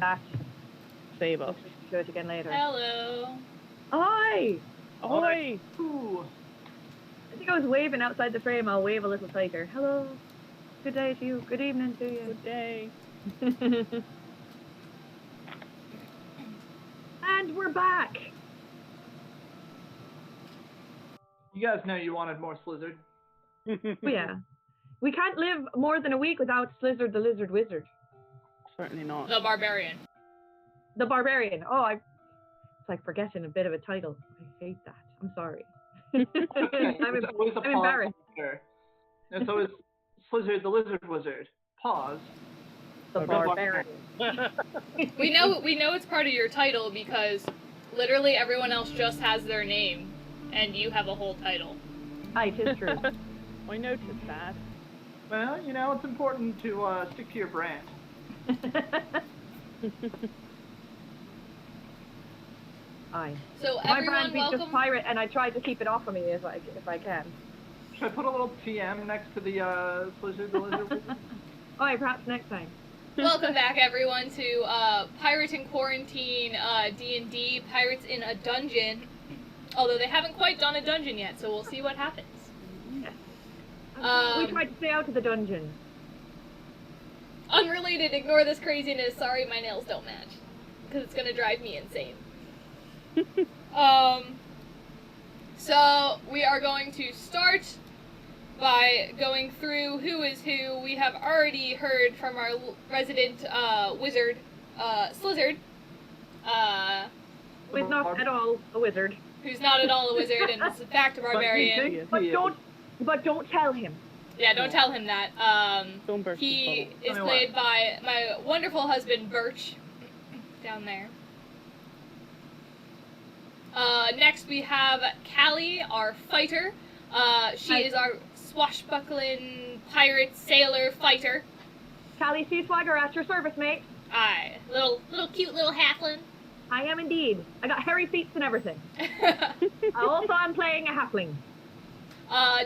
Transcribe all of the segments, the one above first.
that. Save us. Do it again later. Hello. Hi! Ahoy! Ooh. I think I was waving outside the frame. I'll wave a little tighter. Hello. Good day to you. Good evening to you. Good day. And we're back. You guys know you wanted more Slizzard. Oh, yeah. We can't live more than a week without Slizzard the Lizard Wizard. Certainly not. The Barbarian. The Barbarian. Oh, it's like forgetting a bit of a title. I hate that. I'm sorry. I'm embarrassed. And so is Slizzard the Lizard Wizard. Pause. The Barbarian. We know it's part of your title because literally everyone else just has their name, and you have a whole title. Aye, 'tis true. I noticed that. Well, you know, it's important to stick to your brand. Aye. So My everyone, brand is welcome. just pirate, and I try to keep it off of me if I can. Should I put a little TM next to the Slizzard the Lizard Wizard? Aye, perhaps next time. Welcome back, everyone, to Pirates in Quarantine D&D, Pirates in a Dungeon. Although they haven't quite done a dungeon yet, so we'll see what happens. Yes. We tried to stay out of the dungeon. Unrelated, ignore this craziness. Sorry, my nails don't match. Because it's going to drive me insane. So, we are going to start by going through who is who. We have already heard from our resident wizard, Slizzard. Who is not at all a wizard. Who's not at all a wizard and is in fact a barbarian. But don't tell him. Yeah, don't tell him that. Don't burst He his is played by my wonderful husband, Birch, down there. Next we have Callie, our fighter. She is our swashbuckling pirate sailor fighter. Callie C. Swagger at your service, mate. Aye, little cute little halfling. I am indeed. I got hairy feet and everything. Also, I'm playing a halfling.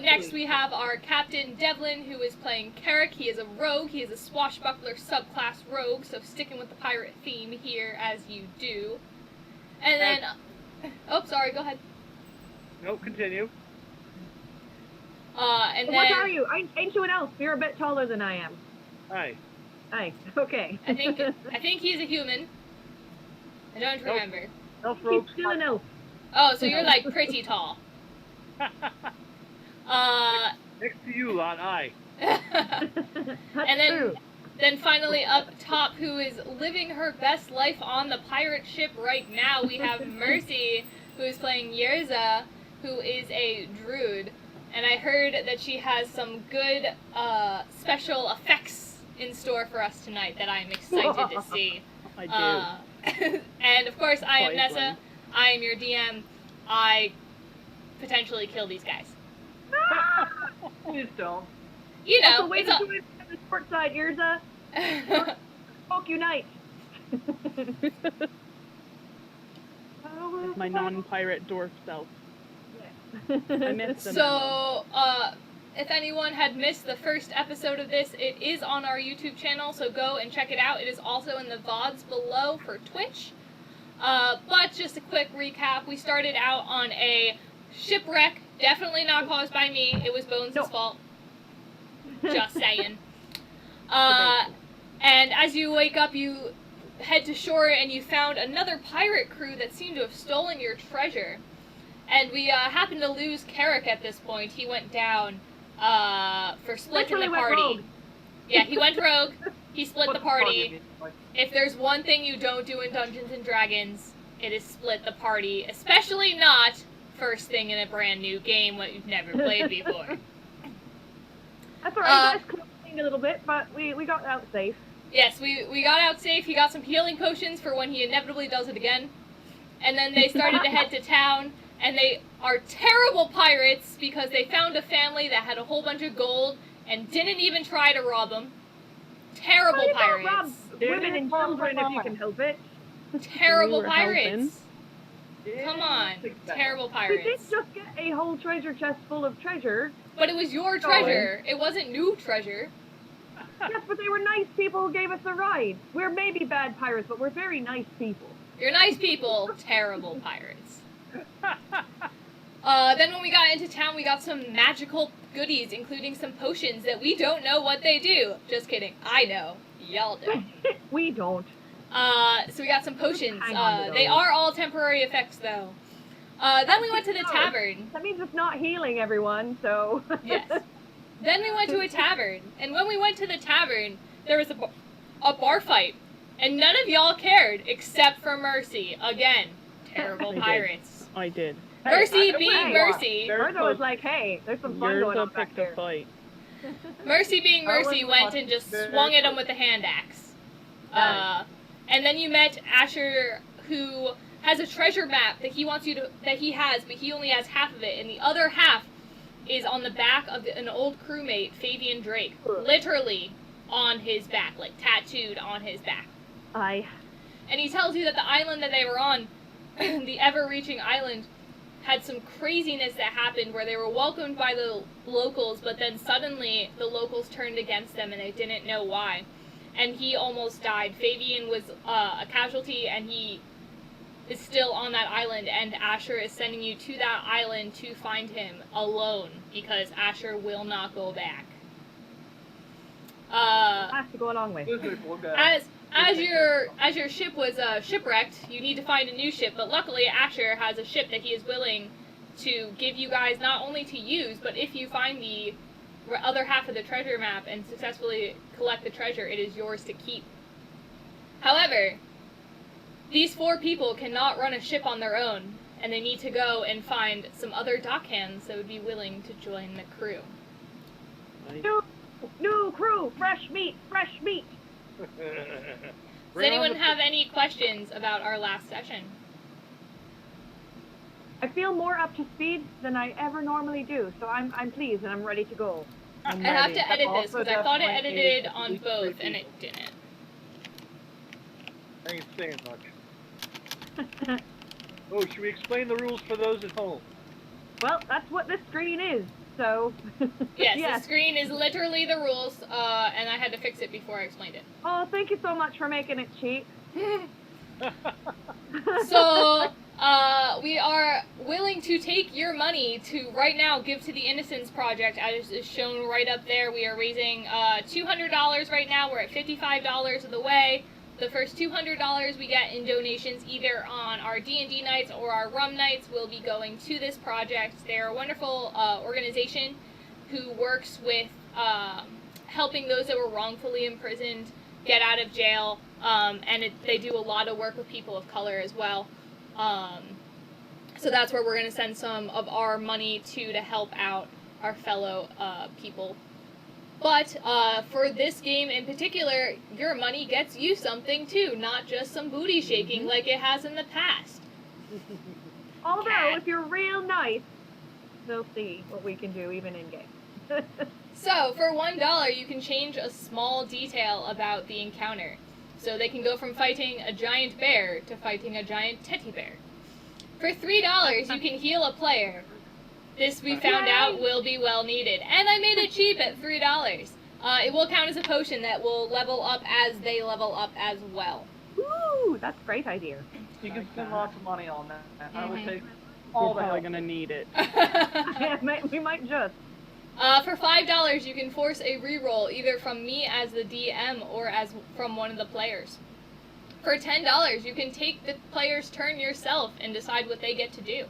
Next we have our Captain Devlin, who is playing Carrick. He is a rogue. He is a swashbuckler subclass rogue, so sticking with the pirate theme here as you do. And then... Oh, sorry, go ahead. No, continue. And then... What are you? Ain't you an elf? You're a bit taller than I am. Hi. Aye, okay. I think he's a human. I don't remember. Elf He's rogue. still an elf. Oh, so you're like pretty tall. Next to you, on I. That's true. Then finally up top, who is living her best life on the pirate ship right now, we have Mercy, who is playing Yerza, who is a druid. And I heard that she has some good special effects in store for us tonight that I'm excited to see. I do. And of course, I am Quite Nessa. right. I am your DM. I potentially kill these guys. Please don't. You know, Also, wait until we on the sport side, Irza. Smoke unite. My non-pirate dwarf self. I missed them. So, if anyone had missed the first episode of this, it is on our YouTube channel, so go and check it out. It is also in the VODs below for Twitch. But just a quick recap, we started out on a shipwreck, definitely not caused by me, it was Bones' fault. Just saying. And as you wake up, you head to shore and you found another pirate crew that seemed to have stolen your treasure. And we happened to lose Carrick at this point. He went down for splitting the party. Rogue. Yeah, he went rogue. He split the party. If there's one thing you don't do in Dungeons and Dragons, it is split the party. Especially not first thing in a brand new game what you've never played before. That's alright, you guys complained a little bit, but we got out safe. Yes, we got out safe. He got some healing potions for when he inevitably does it again. And then they started to head to town, and they are terrible pirates because they found a family that had a whole bunch of gold and didn't even try to rob them. Terrible pirates. Rob women and children if you can help it. Terrible We were pirates. Come on. Terrible We pirates. did just get a whole treasure chest full of treasure. But it was your treasure. It wasn't new treasure. Yes, but they were nice people who gave us a ride. We're maybe bad pirates, but we're very nice people. You're nice people, terrible pirates. Then when we got into town, we got some magical goodies, including some potions that we don't know what they do. Just kidding. I know. Y'all do. We don't. So we got some potions. They are all temporary effects, though. Then we went to the tavern. That means it's not healing everyone, so... Yes. Then we went to a tavern. And when we went to the tavern, there was a bar fight. And none of y'all cared, except for Mercy. Again, terrible pirates. I did. Mercy being Mercy. Virgo was like, hey, there's some fun going on back there. Fight. Mercy being Mercy went and just swung at him with a hand axe. And then you met Asher, who has a treasure map that he wants you to, that he has, but he only has half of it, and the other half is on the back of an old crewmate, Fabian Drake, literally on his back, like tattooed on his back. And he tells you that the island that they were on, the ever-reaching island, had some craziness that happened where they were welcomed by the locals, but then suddenly the locals turned against them and they didn't know why. And he almost died. Fabian was a casualty, and he is still on that island, and Asher is sending you to that island to find him alone, because Asher will not go back. I have to go along with. As your ship was shipwrecked, you need to find a new ship, but luckily Asher has a ship that he is willing to give you guys not only to use, but if you find the other half of the treasure map and successfully collect the treasure, it is yours to keep. However, these 4 people cannot run a ship on their own, and they need to go and find some other dockhands that would be willing to join the crew. New crew, fresh meat, fresh meat. Does anyone have any questions about our last session? I feel more up to speed than I ever normally do, so I'm pleased and I'm ready to go. I have to edit this because I thought it edited on both and it didn't. I ain't saying much. Oh, should we explain the rules for those at home? Well, that's what this screen is, so... Yes, the screen is literally the rules, and I had to fix it before I explained it. Oh, thank you so much for making it cheap. So, we are willing to take your money to right now give to the Innocence Project, as is shown right up there. We are raising $200 right now. We're at $55 of the way. The first $200 we get in donations either on our D&D nights or our rum nights will be going to this project. They're a wonderful organization who works with helping those that were wrongfully imprisoned get out of jail, and they do a lot of work with people of color as well. So that's where we're going to send some of our money to help out our fellow people. But for this game in particular, your money gets you something too, not just some booty shaking like it has in the past. Although, if you're real nice, they'll see what we can do even in game. So, for $1, you can change a small detail about the encounter. So they can go from fighting a giant bear to fighting a giant teddy bear. For $3, you can heal a player. This we found out will be well needed. And I made it cheap at $3. It will count as a potion that will level up as they level up as well. Ooh, that's a great idea. You can spend lots of money on that. I would take We're all the probably help. gonna need it. Yeah, we might just. For $5, you can force a reroll either from me as the DM or as from one of the players. For $10, you can take the player's turn yourself and decide what they get to do.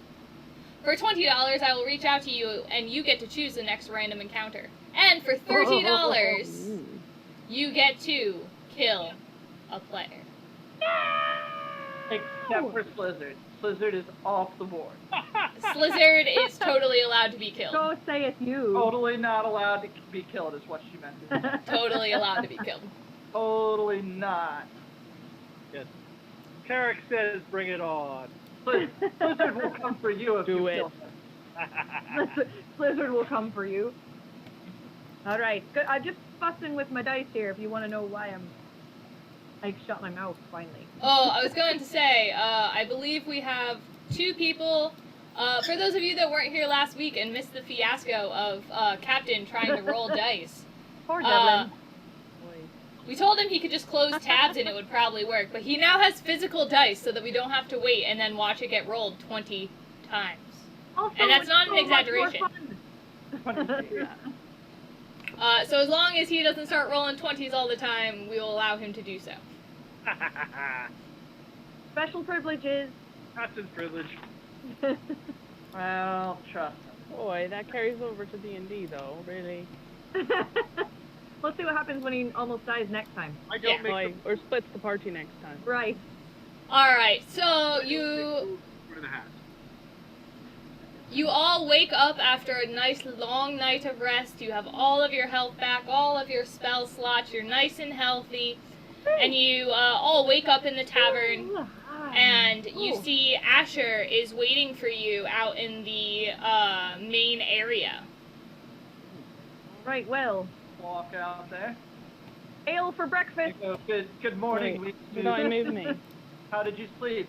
For $20, I will reach out to you and you get to choose the next random encounter. And for $30, you get to kill a player. Except for Slizzard. Slizzard is off the board. Slizzard is totally allowed to be killed. So say it's you. Totally not allowed to be killed is what she meant. Totally allowed to be killed. Totally not. Yes. Carrick says, bring it on. Slizzard will come for you if you kill him. Slizzard will come for you. All right, good. I'm just fussing with my dice here. If you want to know why I shut my mouth finally. Oh, I was going to say, I believe we have 2 people. For those of you that weren't here last week and missed the fiasco of Captain trying to roll dice. Poor Devlin. We told him he could just close tabs and it would probably work, but he now has physical dice so that we don't have to wait and then watch it get rolled 20 times. Also, And that's not so an exaggeration. So as long as he doesn't start rolling 20s all the time, we will allow him to do so. Special privileges. Captain's privilege. Well, trust me. Boy, that carries over to D&D though, really. Let's see what happens when he almost dies next time. I don't make Boy, or splits the party next time. Right. Alright, so you all wake up after a nice long night of rest. You have all of your health back, all of your spell slots, you're nice and healthy. And you all wake up in the tavern, and you see Asher is waiting for you out in the main area. Right, well. Walk out there. Ale for breakfast. Good morning. Wait, did I move me? How did you sleep?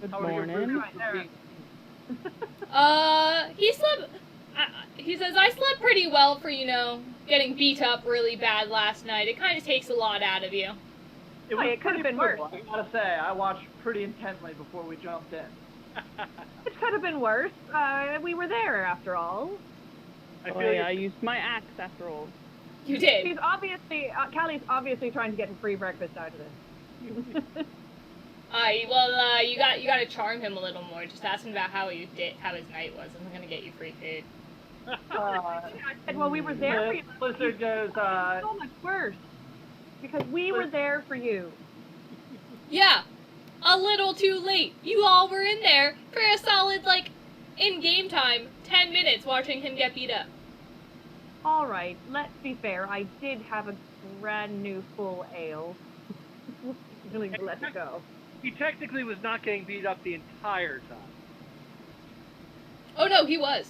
Good How were your morning. roots sleeping? He slept, he says, I slept pretty well for, getting beat up really bad last night. It kind of takes a lot out of you. It could have been worse. I gotta say, I watched pretty intently before we jumped in. It could have been worse. We were there after all. I used my axe after all. You did. She's obviously, Callie's obviously trying to get a free breakfast out of this. You gotta charm him a little more. Just ask him about how his night was. I'm gonna get you free food. I said, well, we were there for you. Blizzard goes, So much worse. Because we were there for you. Yeah, a little too late. You all were in there for a solid, in game time, 10 minutes watching him get beat up. Alright, let's be fair. I did have a brand new full ale. Really let it go. He technically was not getting beat up the entire time. Oh no, he was.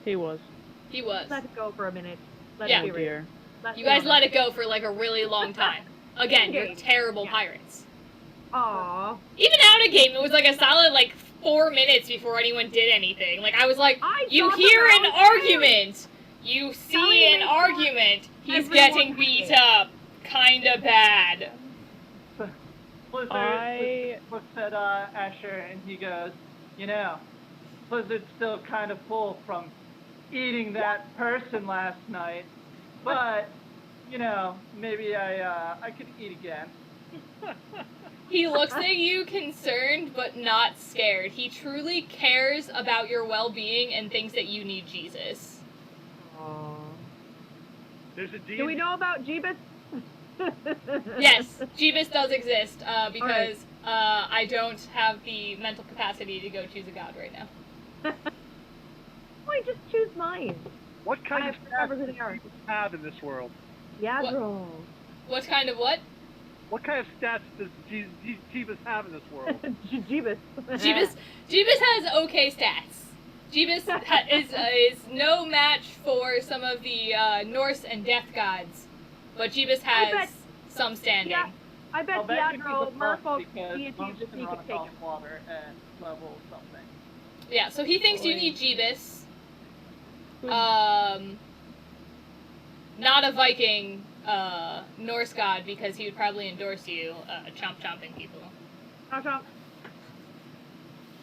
He was. He was. Let it go for a minute. Let Yeah. it be Oh real. dear. You guys let it go for a really long time. Again, you're terrible pirates. Aww. Even out of game, it was a solid 4 minutes before anyone did anything. I was like, you hear an argument, you see an argument, he's getting beat up, kinda bad. Blizzard looks at Asher and he goes, Blizzard's still kind of full from eating that person last night, but, maybe I could eat again. He looks at you concerned but not scared. He truly cares about your well-being and thinks that you need Jesus. Aww. There's a D. Do we know about Jeebus? Yes, Jeebus does exist, because I don't have the mental capacity to go choose a god right now. Why, just choose mine. What kind of stats over does the yard. Jeebus have in this world? Yadro. What kind of what? What kind of stats does Jeebus have in this world? Jeebus. Jeebus has okay stats. Jeebus is no match for some of the Norse and death gods, but Jeebus has some standing. Yeah, I bet Yadro, Merfolk, because deities monks that can he run could take across him. water at level something. Yeah, so he thinks you need Jeebus. Not a Viking Norse god, because he would probably endorse you chomping people. Chomp.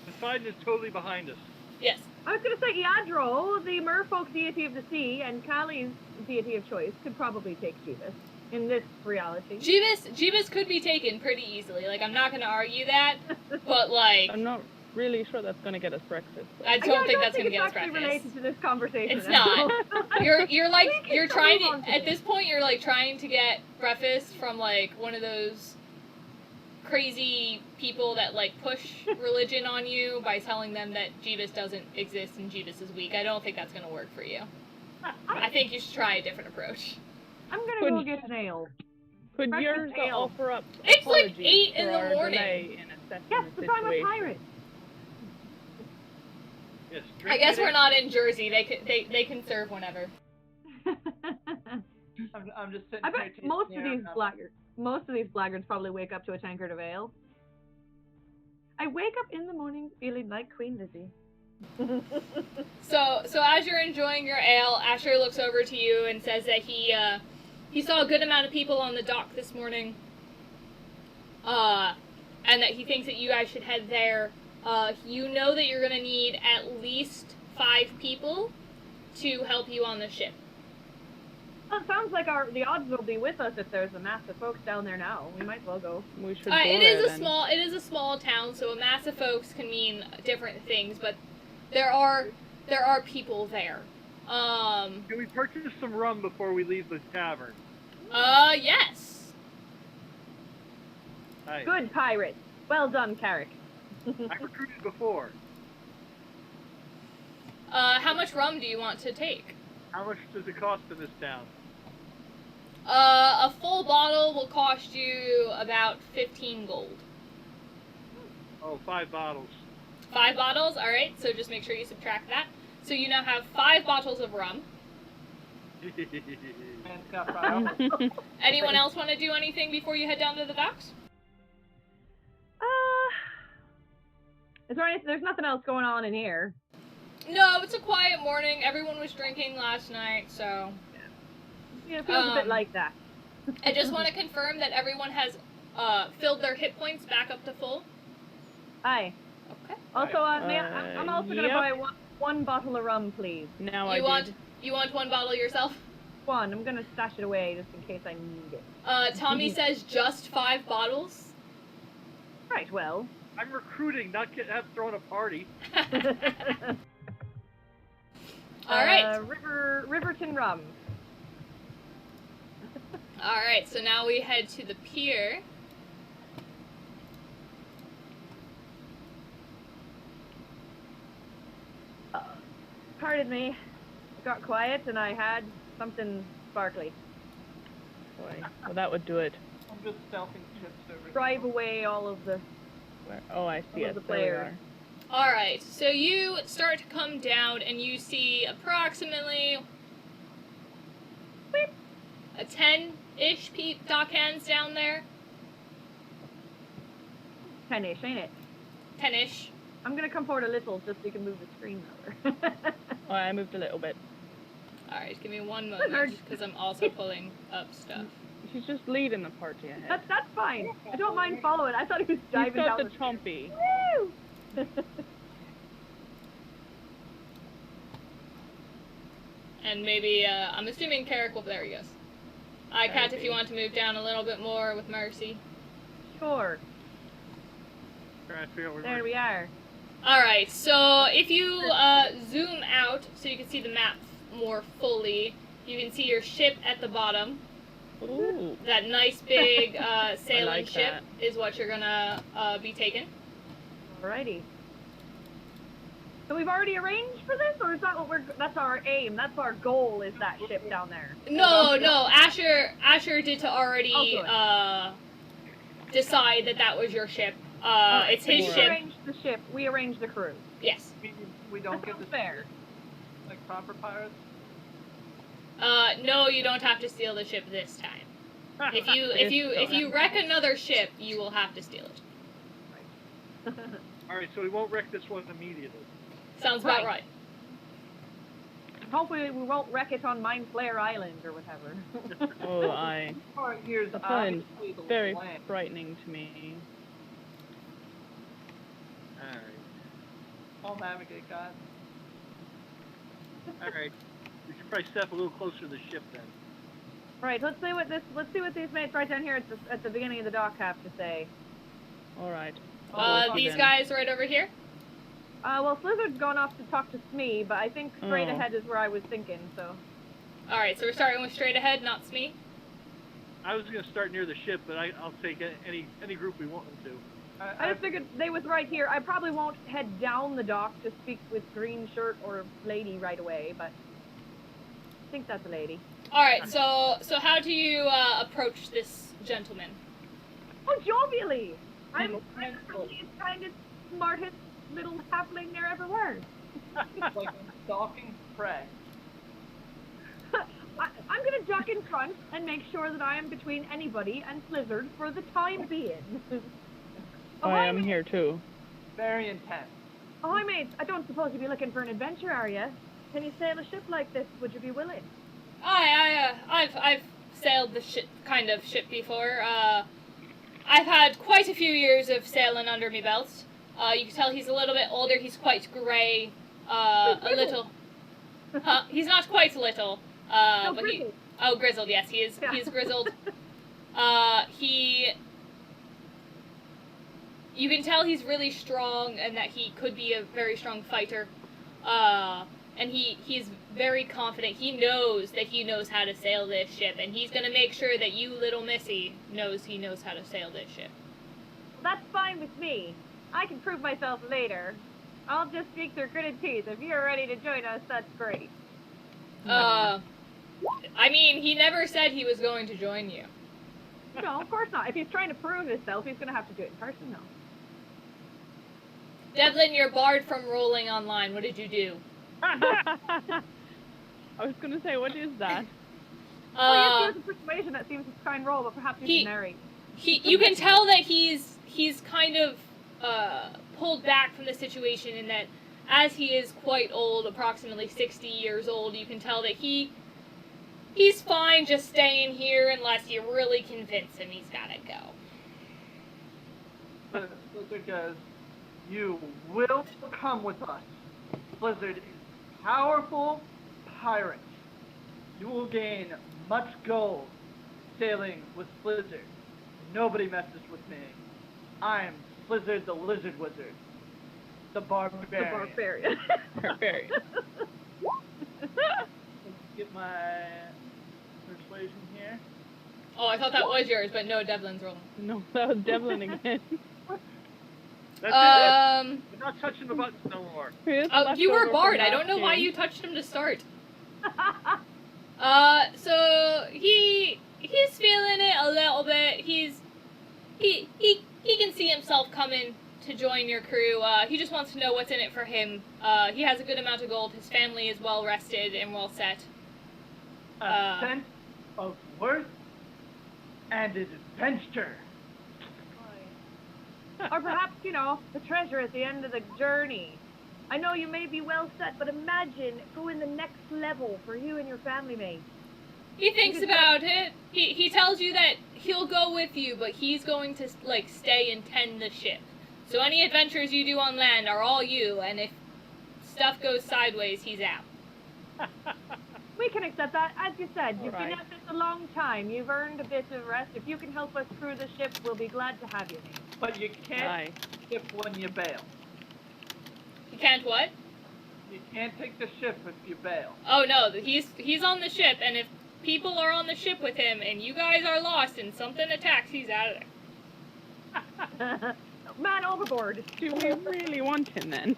Poseidon is totally behind us. Yes. I was going to say Yadro, the merfolk deity of the sea, and Kali's deity of choice could probably take Jeebus in this reality. Jeebus could be taken pretty easily. I'm not going to argue that, but I'm not really sure that's going to get us breakfast. I don't think that's going to get us it's actually breakfast. related to this conversation. It's not. You're trying to, at this point, you're trying to get breakfast from one of those crazy people that push religion on you by telling them that Jeebus doesn't exist and Jeebus is weak. I don't think that's going to work for you. I think you should try a different approach. I'm going to go get an ale. Could Breakfast yours ale. offer up It's apologies 8 in for the our morning. delay in assessing Yes, the because I'm a situation? pirate. Yes. I guess we're not in Jersey. They can serve whenever. I'm just sitting I here bet tasting most of air these and I'm- blackguards probably wake up to a tankard of ale. I wake up in the morning feeling like Queen Lizzie. So as you're enjoying your ale, Asher looks over to you and says that he he saw a good amount of people on the dock this morning, and that he thinks that you guys should head there. You know that you're going to need at least 5 people to help you on the ship. Well, it sounds like the odds will be with us if there's a mass of folks down there now. We might as well go. We should go It there, is then. it is a small town, so a mass of folks can mean different things, but there are people there. Can we purchase some rum before we leave the tavern? Yes. Nice. Good pirate. Well done, Carrick. I recruited before. How much rum do you want to take? How much does it cost in this town? A full bottle will cost you about 15 gold. Oh, 5 bottles. 5 bottles? Alright, so just make sure you subtract that. So you now have 5 bottles of rum. Man's got problems. Anyone else want to do anything before you head down to the docks? Is there there's nothing else going on in here. No, it's a quiet morning. Everyone was drinking last night, so... Yeah, it feels a bit like that. I just want to confirm that everyone has filled their hit points back up to full. Aye. Okay. Also, I'm also going to buy one bottle of rum, please. Now You want 1 bottle yourself? One. I'm going to stash it away just in case I need it. Tommy says just 5 bottles. Right, well. I'm recruiting, not have thrown a party. Alright. Riverton rum. Alright, so now we head to the pier. Pardon me. It got quiet and I had something sparkly. Boy, well, that would do it. I'm just stealthing chips over Drive away all of the... Where? Oh, I see All it. the There we players. are. Alright, so you start to come down and you see approximately a 10-ish dock hands down there. 10-ish, ain't it? 10-ish. I'm gonna come forward a little just so you can move the screen lower. Oh, I moved a little bit. Alright, give me one moment, because I'm also pulling up stuff. She's just leading the party ahead. That's fine. I don't mind following. I thought he was He's diving got down the the Trumpy. Woo! And maybe, I'm assuming Carrick will, there he goes. Cat, if you want to move down a little bit more with Mercy. Sure. Trying to figure out where There we are. Alright, so if you zoom out so you can see the map more fully, you can see your ship at the bottom. Ooh. That nice big sailing like ship that. is what you're gonna be taking. Alrighty. So we've already arranged for this, or is that that's our aim, that's our goal, is that ship down there? No, Asher did to already Oh, decide that was your ship. It's his We ship. arranged the ship, we arranged the crew. Yes. We don't get That's the fair. like proper pirates. No, you don't have to steal the ship this time. If you wreck another ship, you will have to steal it. Alright, so we won't wreck this one immediately. Sounds about right. Hopefully we won't wreck it on Mind Flare Island or whatever. Oh, I. Or here's That sounds obviously the very land. frightening to me. Alright. I'll navigate, guys. Alright. We should probably step a little closer to the ship then. Right, let's see what these mates right down here at the beginning of the dock have to say. Alright. These guys right over here. Well, Slizzard's gone off to talk to Smee, but I think straight Oh. ahead is where I was thinking, so. Alright, so we're starting with straight ahead, not Smee. I was going to start near the ship, but I'll take any group we want them to. I just figured they was right here. I probably won't head down the dock to speak with Green Shirt or Lady right away, but I think that's a lady. Alright, so how do you approach this gentleman? Oh, jovially! I'm the kind of smartest little halfling there ever were. Like I'm stalking prey. I'm gonna duck in front and make sure that I am between anybody and Slizzard for the time being. I am here too. Very intense. Oh, hi mates, I don't suppose you'd be looking for an adventure, are you? Can you sail a ship like this? Would you be willing? I've sailed the kind of ship before. I've had quite a few years of sailing under my belt. You can tell he's a little bit older. He's quite grey, a little. He's not quite little, but grizzled. Grizzled. Yes, he is. Yeah. He is grizzled. You can tell he's really strong, and that he could be a very strong fighter. And he's very confident. He knows that he knows how to sail this ship, and he's gonna make sure that you, little Missy, knows he knows how to sail this ship. That's fine with me. I can prove myself later. I'll just speak through gritted teeth. If you're ready to join us, that's great. I mean, he never said he was going to join you. No, of course not. If he's trying to prove himself, he's gonna have to do it in person, though. Devlin, you're barred from rolling online. What did you do? I was gonna say, what is that? Well, yes, there's a persuasion that seems to try and roll, but perhaps you can narrate. You can tell that he's kind of pulled back from the situation, in that as he is quite old, approximately 60 years old, you can tell that he's fine just staying here unless you really convince him he's gotta go. But Blizzard goes, you will come with us. Blizzard is powerful pirate. You will gain much gold sailing with Blizzard. Nobody messes with me. I'm Blizzard the Lizard Wizard. The Barbarian. The Barbarian. Barbarian. Let's get my persuasion here. Oh, I thought that was yours, but no, Devlin's rolling. No, that was Devlin again. That's it. We're not touching the buttons no more. You were barred. I don't know why you touched him to start. So he's feeling it a little bit. He can see himself coming to join your crew. He just wants to know what's in it for him. He has a good amount of gold. His family is well rested and well set. A sense of worth and adventure. Or perhaps, the treasure at the end of the journey. I know you may be well set, but imagine going the next level for you and your family mate. He thinks about it. He tells you that he'll go with you, but he's going to stay and tend the ship. So any adventures you do on land are all you, and if stuff goes sideways, he's out. We can accept that. As you said, you've All right. been at this a long time. You've earned a bit of rest. If you can help us crew the ship, we'll be glad to have you. But you can't ship when you bail. You can't what? You can't take the ship if you bail. Oh no, he's on the ship, and if people are on the ship with him, and you guys are lost and something attacks, he's out of there. Man overboard. Do we really want him then?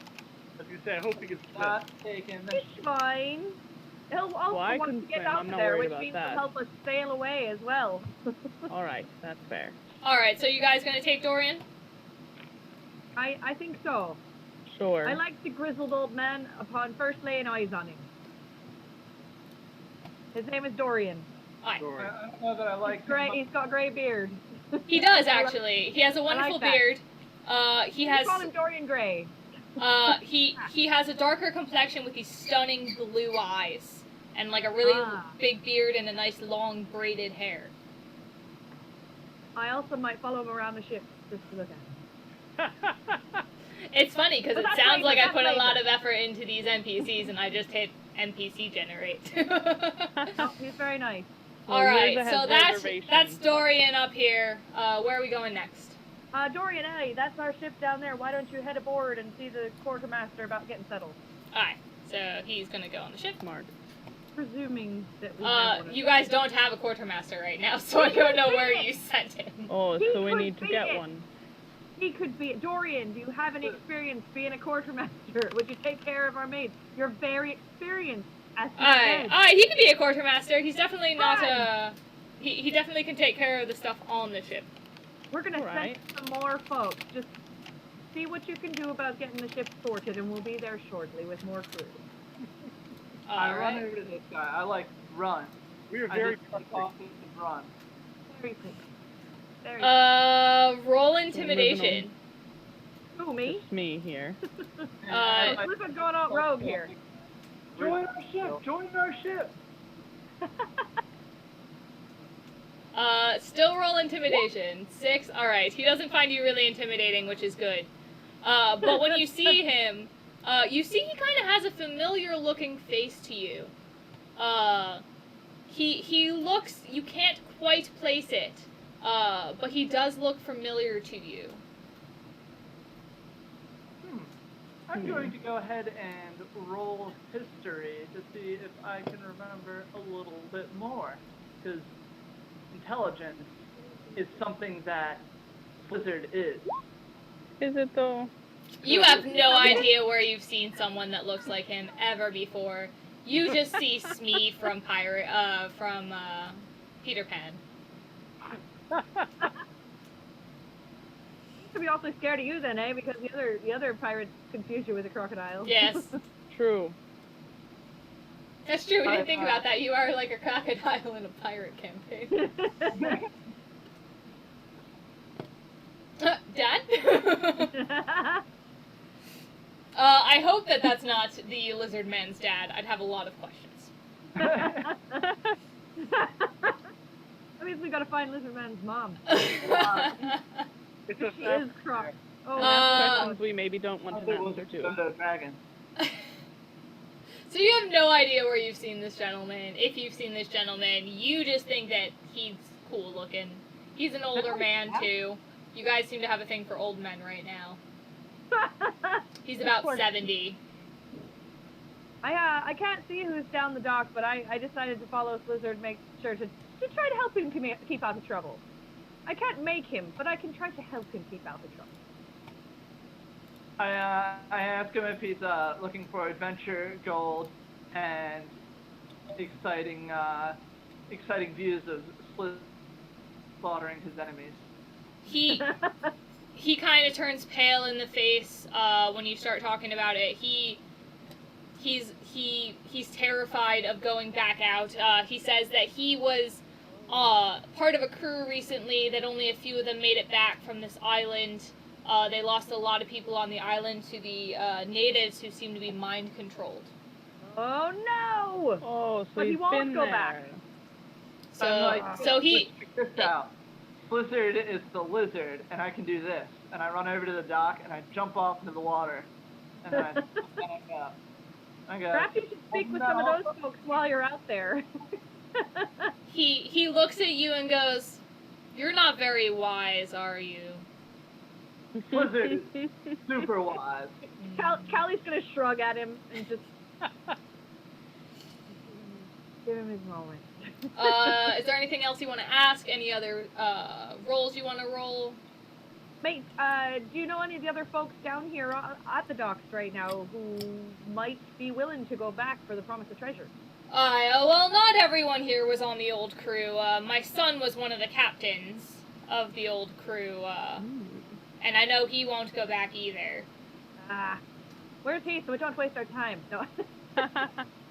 As you say, I hope he gets Not taking the He's fine. He'll also I want can to get swim. out I'm not there, worried which about means that. he'll help us sail away as well. Alright, that's fair. Alright, so you guys gonna take Dorian? I think so. Sure. I like the grizzled old man upon first laying eyes on him. His name is Dorian. Aye. I don't know that I like He's got a grey beard. He does, actually. He has a wonderful that. beard. He has... We call him Dorian Gray. He has a darker complexion with these stunning blue eyes. And like a really big beard and a nice long braided hair. I also might follow him around the ship just to look at him. It's funny because But it that's sounds like I later, put that's a lot later. of effort into these NPCs and I just hit NPC generate. Oh, he's very nice. Alright, yours has so that's reservations. Dorian up here. Where are we going next? Dorian, hey, that's our ship down there. Why don't you head aboard and see the quartermaster about getting settled? Alright, so he's gonna go on the ship. Smart. Presuming that we have one. You guys don't have a quartermaster right now, so I don't know where you sent him. Oh, He so we could need to be get it. one. He could be Dorian. Do you have any experience being a quartermaster? Would you take care of our mates? You're very experienced, as you said. He could be a quartermaster. He's definitely not Fine. he definitely can take care of the stuff on the ship. We're gonna Alright. send some more folks. Just see what you can do about getting the ship sorted, and we'll be there shortly with more crew. I run Alright. over to this guy. I like run. We are I very just cut off and run. Very quick. Very Roll intimidation. Who, me? It's me here. Who's been going out rogue here? Join our ship! Join our ship! Still roll intimidation. 6. All right. He doesn't find you really intimidating, which is good. But when you see him, you see he kind of has a familiar-looking face to you. He looks. You can't quite place it, but he does look familiar to you. I'm going to go ahead and roll history to see if I can remember a little bit more, because intelligence is something that Blizzard is. Is it though? You have no idea where you've seen someone that looks like him ever before. You just see Smee from Peter Pan. To be awfully scared of you then, eh? Because the other pirates confused you with a crocodile. Yes. True. That's true, we didn't think about that. You are like a crocodile in a pirate campaign. Dad? I hope that that's not the lizard man's dad. I'd have a lot of questions. That means we gotta find lizard man's mom. It's a She is croc. Oh, Questions we maybe don't want to answer to. The dragon. So you have no idea where you've seen this gentleman. If you've seen this gentleman, you just think that he's cool looking. He's an older man too. You guys seem to have a thing for old men right now. He's about 70. I can't see who's down the dock, but I decided to follow Slizzard, make sure to try to help him keep out of trouble. I can't make him, but I can try to help him keep out of trouble. I ask him if he's looking for adventure, gold, and exciting views of slaughtering his enemies. He kind of turns pale in the face when you start talking about it. He's terrified of going back out. He says that he was part of a crew recently that only a few of them made it back from this island. They lost a lot of people on the island to the natives who seem to be mind controlled. Oh no! Oh, so but he won't been go there. back. So he. Check this out. Blizzard is the lizard, and I can do this. And I run over to the dock, and I jump off into the water. And then I go, Perhaps you should speak with some of those folks while you're out there. He looks at you and goes, "You're not very wise, are you?" Blizzard is super wise. Callie's gonna shrug at him and just give him his moment. Is there anything else you want to ask? Any other roles you want to roll? Mate, do you know any of the other folks down here at the docks right now who might be willing to go back for the promise of treasure? Well, not everyone here was on the old crew. My son was one of the captains of the old crew, and I know he won't go back either. Where's he? So we don't waste our time. No.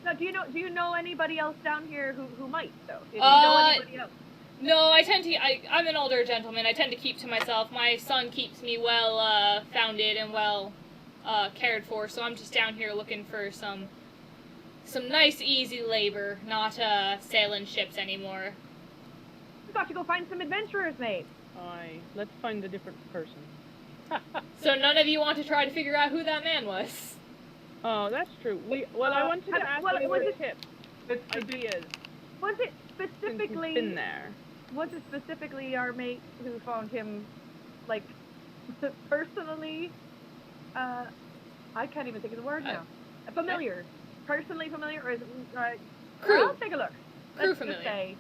No. Do you know anybody else down here who might though? Do you know anybody else? No, I'm an older gentleman. I tend to keep to myself. My son keeps me well founded and well cared for, so I'm just down here looking for some nice, easy labor, not sailing ships anymore. We've got to go find some adventurers, mate. Aye, let's find a different person. So none of you want to try to figure out who that man was? Oh, that's true. I wanted to ask you a tip. Ideas. Was it Since specifically? he's been there. Was it specifically our mate who found him, like, personally? I can't even think of the word now. Familiar. Personally familiar, or is it? Crew. I'll take a look. Crew Let's familiar. just say,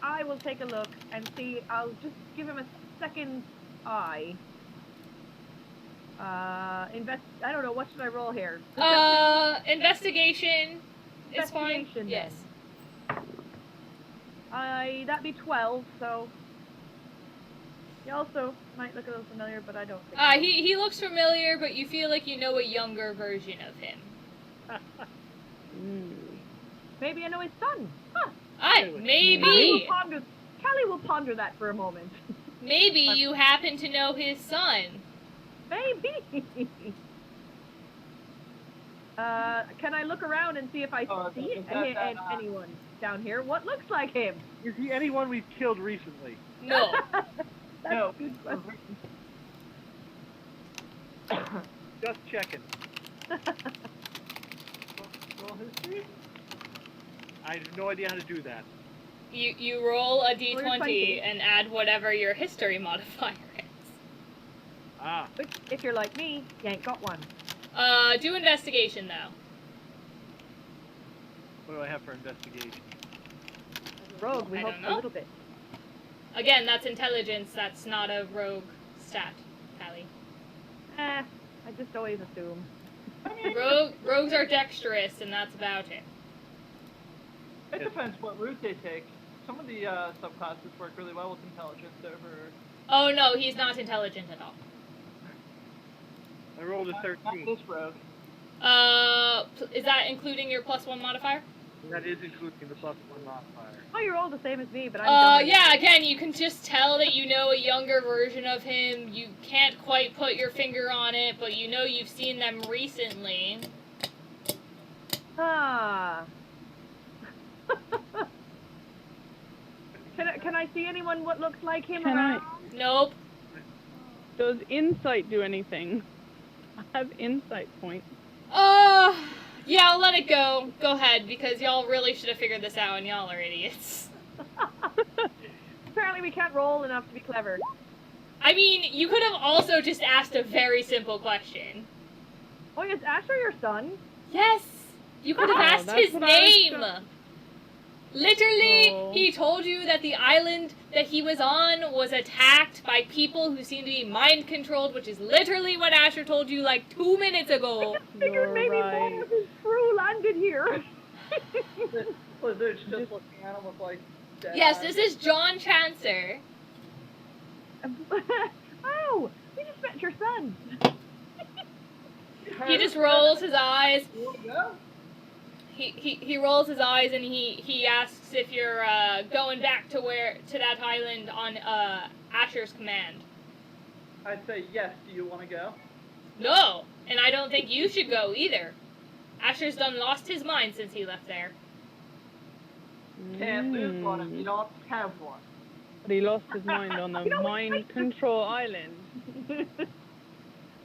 I will take a look and see. I'll just give him a second eye. I don't know. What should I roll here? Investigation is fine. Investigation, Yes. That'd be 12. So he also might look a little familiar, but I don't think. He looks familiar, but you feel like you know a younger version of him. Maybe I know his son. Huh. Maybe. Callie will ponder that for a moment. Maybe you happen to know his son. Maybe. Can I look around and see if I see anyone down here? What looks like him? Is he anyone we've killed recently? No. That's No. a good question. Just checking. Roll history? I have no idea how to do that. You roll a your d20 20. and add whatever your history modifier is. Ah. Which, if you're like me, you ain't got one. Do investigation though. What do I have for investigation? As a rogue, we I hope don't a know. little bit. Again, that's intelligence. That's not a rogue stat tally. I just always assume. Rogues are dexterous, and that's about it. It depends what route they take. Some of the subclasses work really well with intelligence over... Oh no, he's not intelligent at all. I rolled a Not 13. this rogue. Is that including your +1 modifier? That is including the +1 modifier. Oh, you're all the same as me, but I'm dumb. Yeah, again, you can just tell that you know a younger version of him. You can't quite put your finger on it, but you know you've seen them recently. Ah. Can I see anyone what looks like him Can around? Nope. Does insight do anything? I have insight points. Yeah, I'll let it go. Go ahead, because y'all really should have figured this out, and y'all are idiots. Apparently we can't roll enough to be clever. I mean, you could have also just asked a very simple question. Oh, is Asher your son? Yes! You could have Oh, asked that's his what I was name! Literally, Oh. he told you that the island that he was on was attacked by people who seem to be mind-controlled, which is literally what Asher told you like 2 minutes ago. Figured You're maybe right. one of his crew landed here. Blizzard's just looking at him with like... dead Yes, eyes. this is John Chancer. Oh, we just met your son. He just rolls his eyes. You wanna go? He rolls his eyes and he asks if you're going back to that island on Asher's command. I'd say yes. Do you want to go? No, and I don't think you should go either. Asher's done lost his mind since he left there. Can't lose one if you don't have one. But he lost his mind on the mind control island.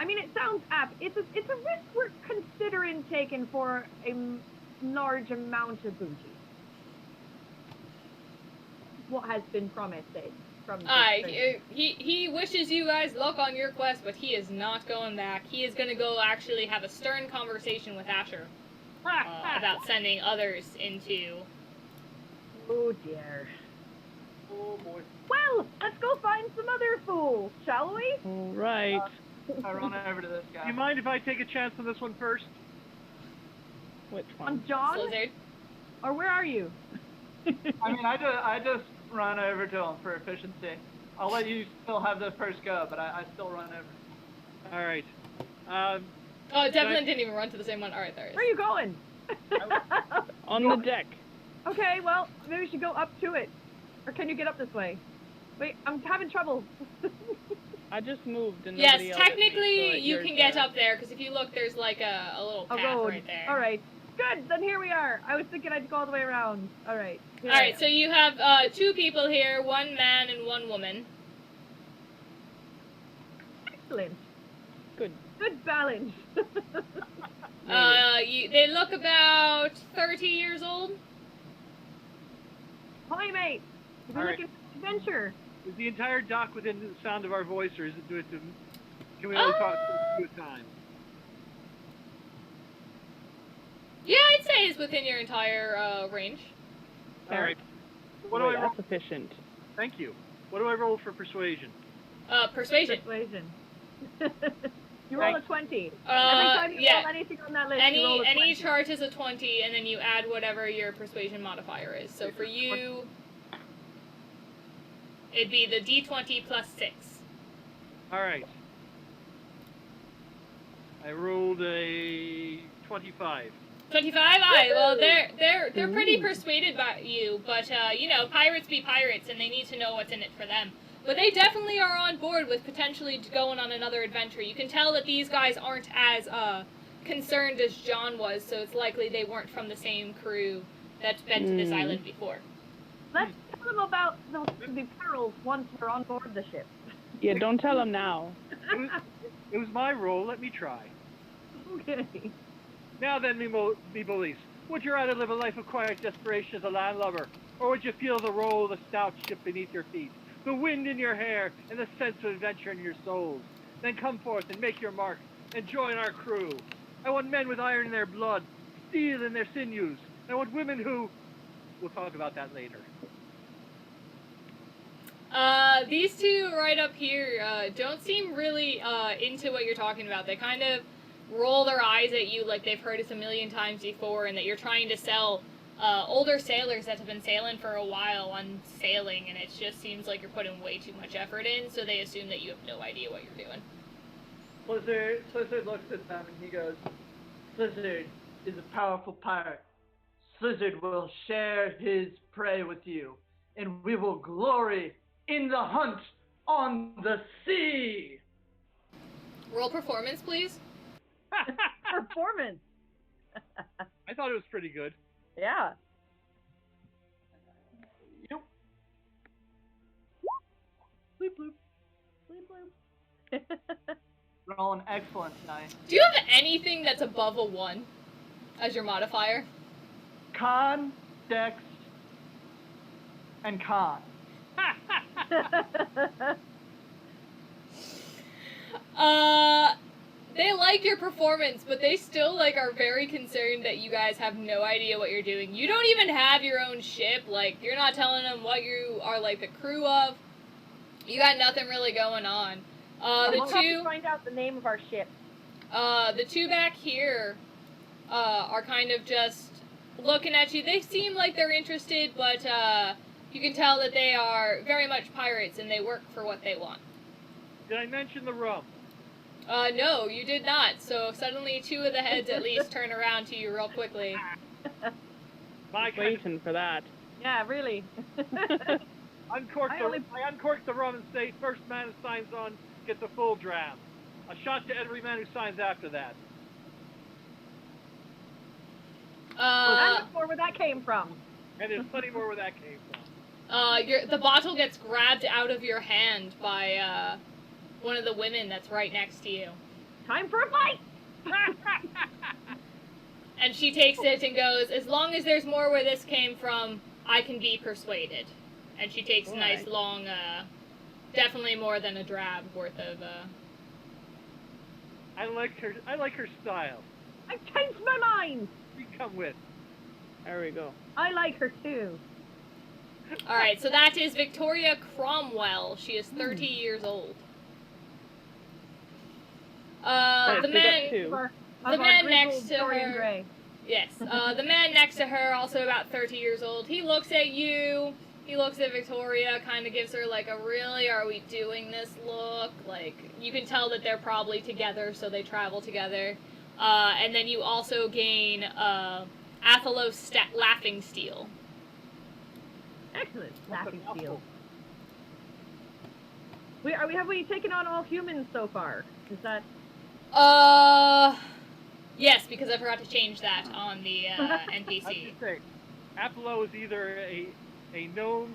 I mean, it sounds apt. It's a risk we're considering taking for a large amount of booty. What has been promised, from he wishes you guys luck on your quest, but he is not going back. He is going to go actually have a stern conversation with Asher about sending others into... Oh dear. Oh boy. Well, let's go find some other fool, shall we? All right. I run over to this Do guy. you mind if I take a chance on this one first? Which I'm one? John, Blizzard. or where are you? I mean, I just run over to him for efficiency. I'll let you still have the first go, but I still run over. All right. Oh, Devlin didn't even run to the same one. Alright, there it Where are is. you going? On the deck. Okay, well, maybe we should go up to it. Or can you get up this way? Wait, I'm having trouble. I just moved and Yes, nobody else did, technically so you you're can get there. up there, because if you look, there's like a little A path road. right there. Alright. Good, then here we are. I was thinking I'd go all the way around. Alright. Alright, so you have 2 people here, 1 man and 1 woman. Excellent. Good. Good balance. They look about 30 years old. Hi, mate. We're All right. looking for adventure. Is the entire dock within the sound of our voice, or is it can we only talk two at a time? Yeah, I'd say it's within your entire range. All right. What do Boy, I roll? that's efficient. Thank you. What do I roll for persuasion? Persuasion. Persuasion. You roll a Thanks. 20. Every time you yeah. roll anything on that list, you roll a 20. Any chart is a 20, and then you add whatever your persuasion modifier is. So for you, it'd be the d20 plus 6. All right. I rolled a 25. 25? Aye, well, they're pretty persuaded by you, but, you know, pirates be pirates, and they need to know what's in it for them. But they definitely are on board with potentially going on another adventure. You can tell that these guys aren't as, concerned as John was, so it's likely they weren't from the same crew that's been to this island before. Let's tell them about the perils once we're on board the ship. Yeah, don't tell him now. It was my role. Let me try. Okay. Now then, me bullies, would you rather live a life of quiet desperation as a landlubber, or would you feel the roll of the stout ship beneath your feet, the wind in your hair, and the sense of adventure in your souls? Then come forth and make your mark, and join our crew. I want men with iron in their blood, steel in their sinews. I want women who... We'll talk about that later. These two right up here don't seem really into what you're talking about. They kind of roll their eyes at you like they've heard it a million times before, and that you're trying to sell older sailors that have been sailing for a while on sailing, and it just seems like you're putting way too much effort in, so they assume that you have no idea what you're doing. Slizzard looks at them and he goes, Slizzard is a powerful pirate. Slizzard will share his prey with you, and we will glory in the hunt on the sea. Roll performance, please. Performance. I thought it was pretty good. Yeah. Yep. Bleep bloop. Bleep bloop. Rolling excellent tonight. Do you have anything that's above a 1 as your modifier? Con, Dex, and Con. They like your performance, but they still are very concerned that you guys have no idea what you're doing. You don't even have your own ship. You're not telling them what you are the crew of. You got nothing really going on. We'll have to find out the name of our ship. The two back here are kind of just looking at you. They seem like they're interested, but you can tell that they are very much pirates and they work for what they want. Did I mention the rum? No, you did not. So suddenly two of the heads at least turn around to you real quickly. Waiting for that. Yeah, really. I uncork the rum and say, first man who signs on gets a full dram. A shot to every man who signs after that. I look for where that came from. And there's plenty more where that came from. The bottle gets grabbed out of your hand by one of the women that's right next to you. Time for a fight! And she takes it and goes, as long as there's more where this came from, I can be persuaded. And she takes a nice long, definitely more than a drab worth of, I like her style. I've changed my mind! You come with. There we go. I like her too. Alright, so that is Victoria Cromwell. She is 30 years old. The man next to her. Gray. Yes, the man next to her, also about 30 years old. He looks at you. He looks at Victoria, kind of gives her a really, are we doing this look? You can tell that they're probably together, so they travel together. And then you also gain Athelos Laughing Steel. Excellent. Laughing Steel. Have we taken on all humans so far? Is that... Yes, because I forgot to change that on the NPC. I was gonna say, Apollo is either a gnome,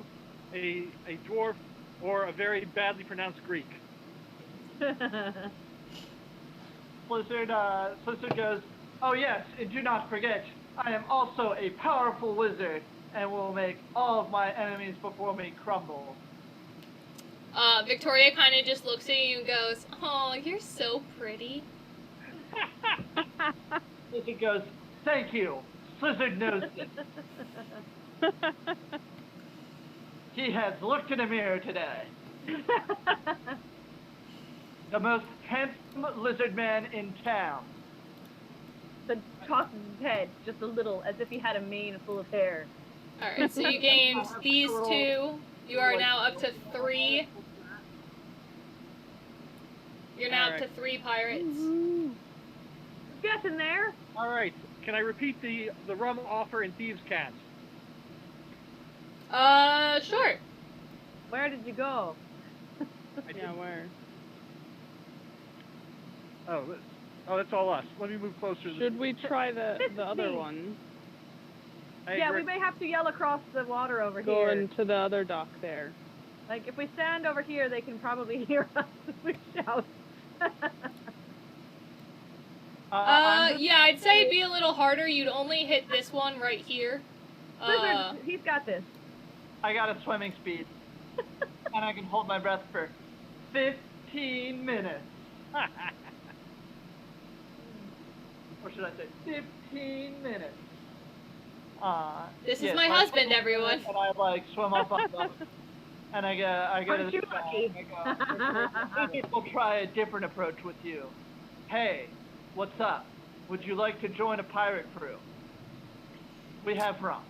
a dwarf, or a very badly pronounced Greek. Slizzard goes, oh yes, and do not forget, I am also a powerful wizard, and will make all of my enemies before me crumble. Victoria kind of just looks at you and goes, oh, you're so pretty. Slizzard goes, thank you. Slizzard knows it. He has looked in a mirror today. The most handsome lizard man in town. The tosses his head just a little, as if he had a mane full of hair. Alright, so you gained these two. You are now up to 3. You're now up to 3 pirates. Getting there. Alright, can I repeat the rum offer in Thieves' Cant? Sure. Where did you go? Yeah, where? Oh, Oh, that's all us. Let me move closer. Should we try the other one? Yeah, we may have to yell across the water over here. Going to the other dock there. Like, if we stand over here, they can probably hear us if we shout. Yeah, I'd say it'd be a little harder. You'd only hit this one right here. Lizard, he's got this. I got a swimming speed. And I can hold my breath for 15 minutes. Or should I say 15 minutes? This is my husband, everyone. And I like swim up on boat. And I go to the sky. Maybe we'll try a different approach with you. Hey, what's up? Would you like to join a pirate crew? We have rum.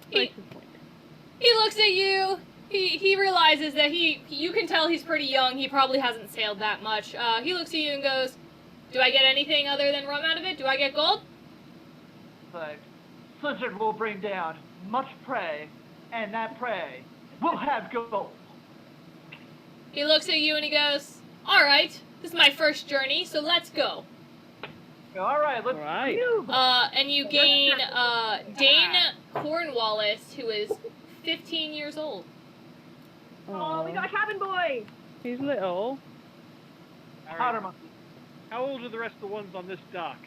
He looks at you. He realizes that you can tell he's pretty young. He probably hasn't sailed that much. He looks at you and goes, "Do I get anything other than rum out of it? Do I get gold?" Like, Blizzard will bring down much prey, and that prey will have gold. He looks at you and he goes, "All right, this is my first journey, so let's go." All right, let's. All right. And you gain Dane Cornwallis, who is 15 years old. Oh, we got a cabin boy! He's little. Powder monkey. How old are the rest of the ones on this dock?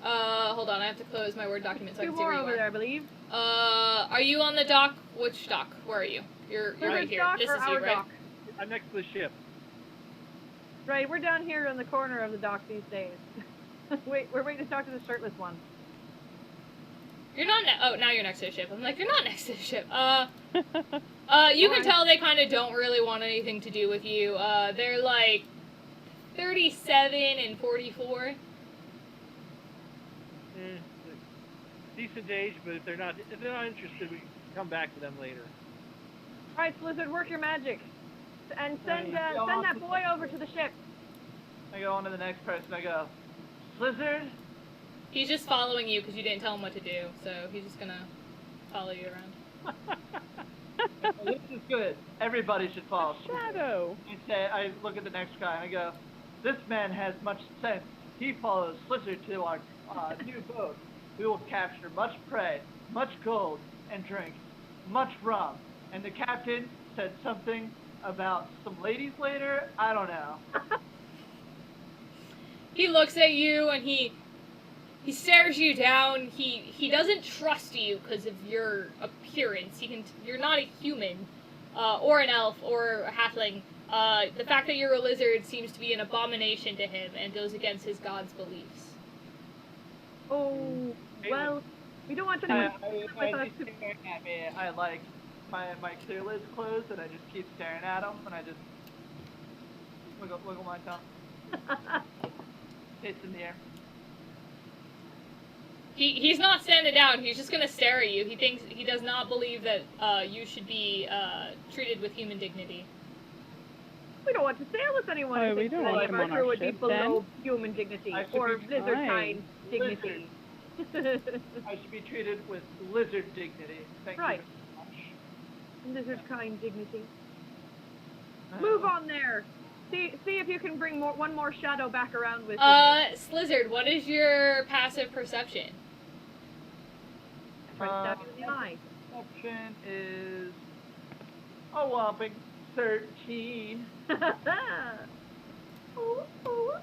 Hold on, I have to close my Word document so I Two can see more where you over are. there, I believe. Are you on the dock? Which dock? Where are you? You're right here. Dock This or is you, our right? dock? I'm next to the ship. Right, we're down here on the corner of the dock these days. Wait, we're waiting to talk to the shirtless one. You're not. Oh, now you're next to the ship. I'm like, you're not next to the ship. You can tell they kind of don't really want anything to do with you. They're like 37 and 44. Decent age, but if they're not interested, we can come back to them later. All right, Blizzard, work your magic, and send that boy over to the ship. I go on to the next person. I go, Blizzard. He's just following you because you didn't tell him what to do, so he's just gonna follow you around. This is good. Everybody should follow. Shadow. I look at the next guy and I go, this man has much sense. He follows Blizzard to our new boat. We will capture much prey, much gold, and drink much rum. And the captain said something about some ladies later. I don't know. He looks at you and he stares you down. He doesn't trust you because of your appearance. You're not a human, or an elf, or a halfling. The fact that you're a lizard seems to be an abomination to him and goes against his god's beliefs. Oh, well, we don't want anyone I like my clear lid's closed and I just keep staring at him and I just wiggle my tongue. It's in the air. He's not standing down. He's just gonna stare at you. He does not believe that you should be treated with human dignity. We don't want to sail with anyone Oh, who we thinks don't that want any him of our on our crew would be ship, below human dignity I should or be lizard fine. kind dignity. I should be treated with lizard dignity. Thank Right. you very Lizard kind dignity. much. Move on there. See if you can bring one more shadow back around with you. Slizzard, what is your passive perception? Try to stab you in the eye. Perception is a whopping 13. Ooh, ooh.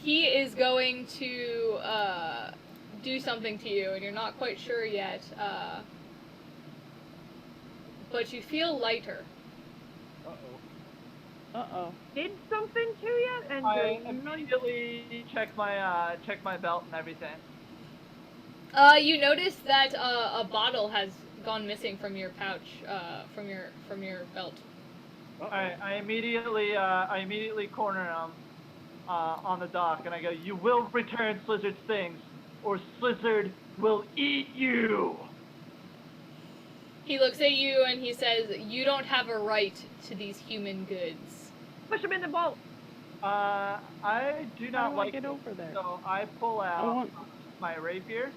He is going to do something to you, and you're not quite sure yet. But you feel lighter. Uh-oh. Did something to you? And I immediately check my belt and everything. You notice that a bottle has gone missing from your pouch, from your belt. I immediately corner him on the dock, and I go, "You will return Slizzard's things, or Slizzard will eat you." He looks at you and he says, "You don't have a right to these human goods." push him in the boat. I do not I like get it, over there. so I pull out want- my rapier,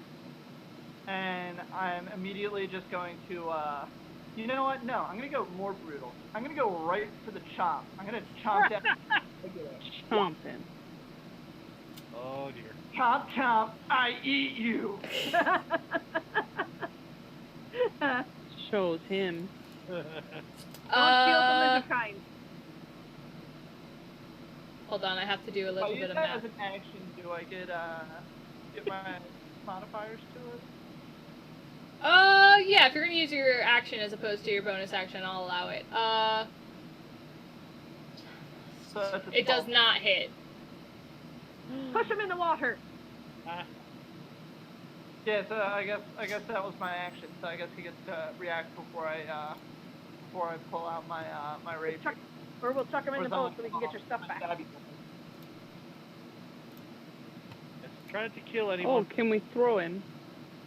and I'm immediately just going to You know what? No, I'm gonna go more brutal. I'm gonna go right for the chomp. I'm gonna chomp down. Chomping. Oh dear. Chomp, chomp, I eat you. Shows him. Don't steal from the kind. Hold on, I have to do a If I little use bit of that math. as an action, do I get my modifiers to it? Yeah, if you're gonna use your action as opposed to your bonus action, I'll allow it. So that's a It does 12. not hit. Push him in the water. Yeah, so I guess that was my action. So I guess he gets to react before I pull out my my rage. Or we'll chuck him in the boat so we can get your stuff back. Let's try not to kill Oh, anyone. can we throw him?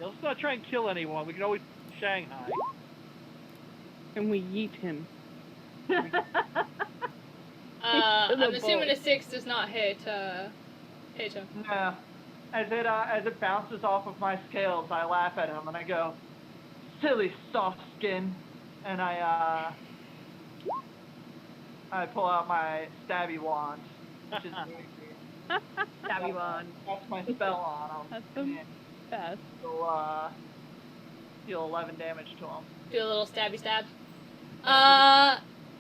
Yeah, let's not try and kill anyone. We can always Shanghai. Can we yeet him? I'm the assuming boat. a 6 does not hit him. No. As it bounces off of my scales, I laugh at him and I go, "Silly soft skin," and I pull out my stabby wand, which is Stabby wand. that's my spell on him. That's the best. He'll deal 11 damage to him. Do a little stabby stab.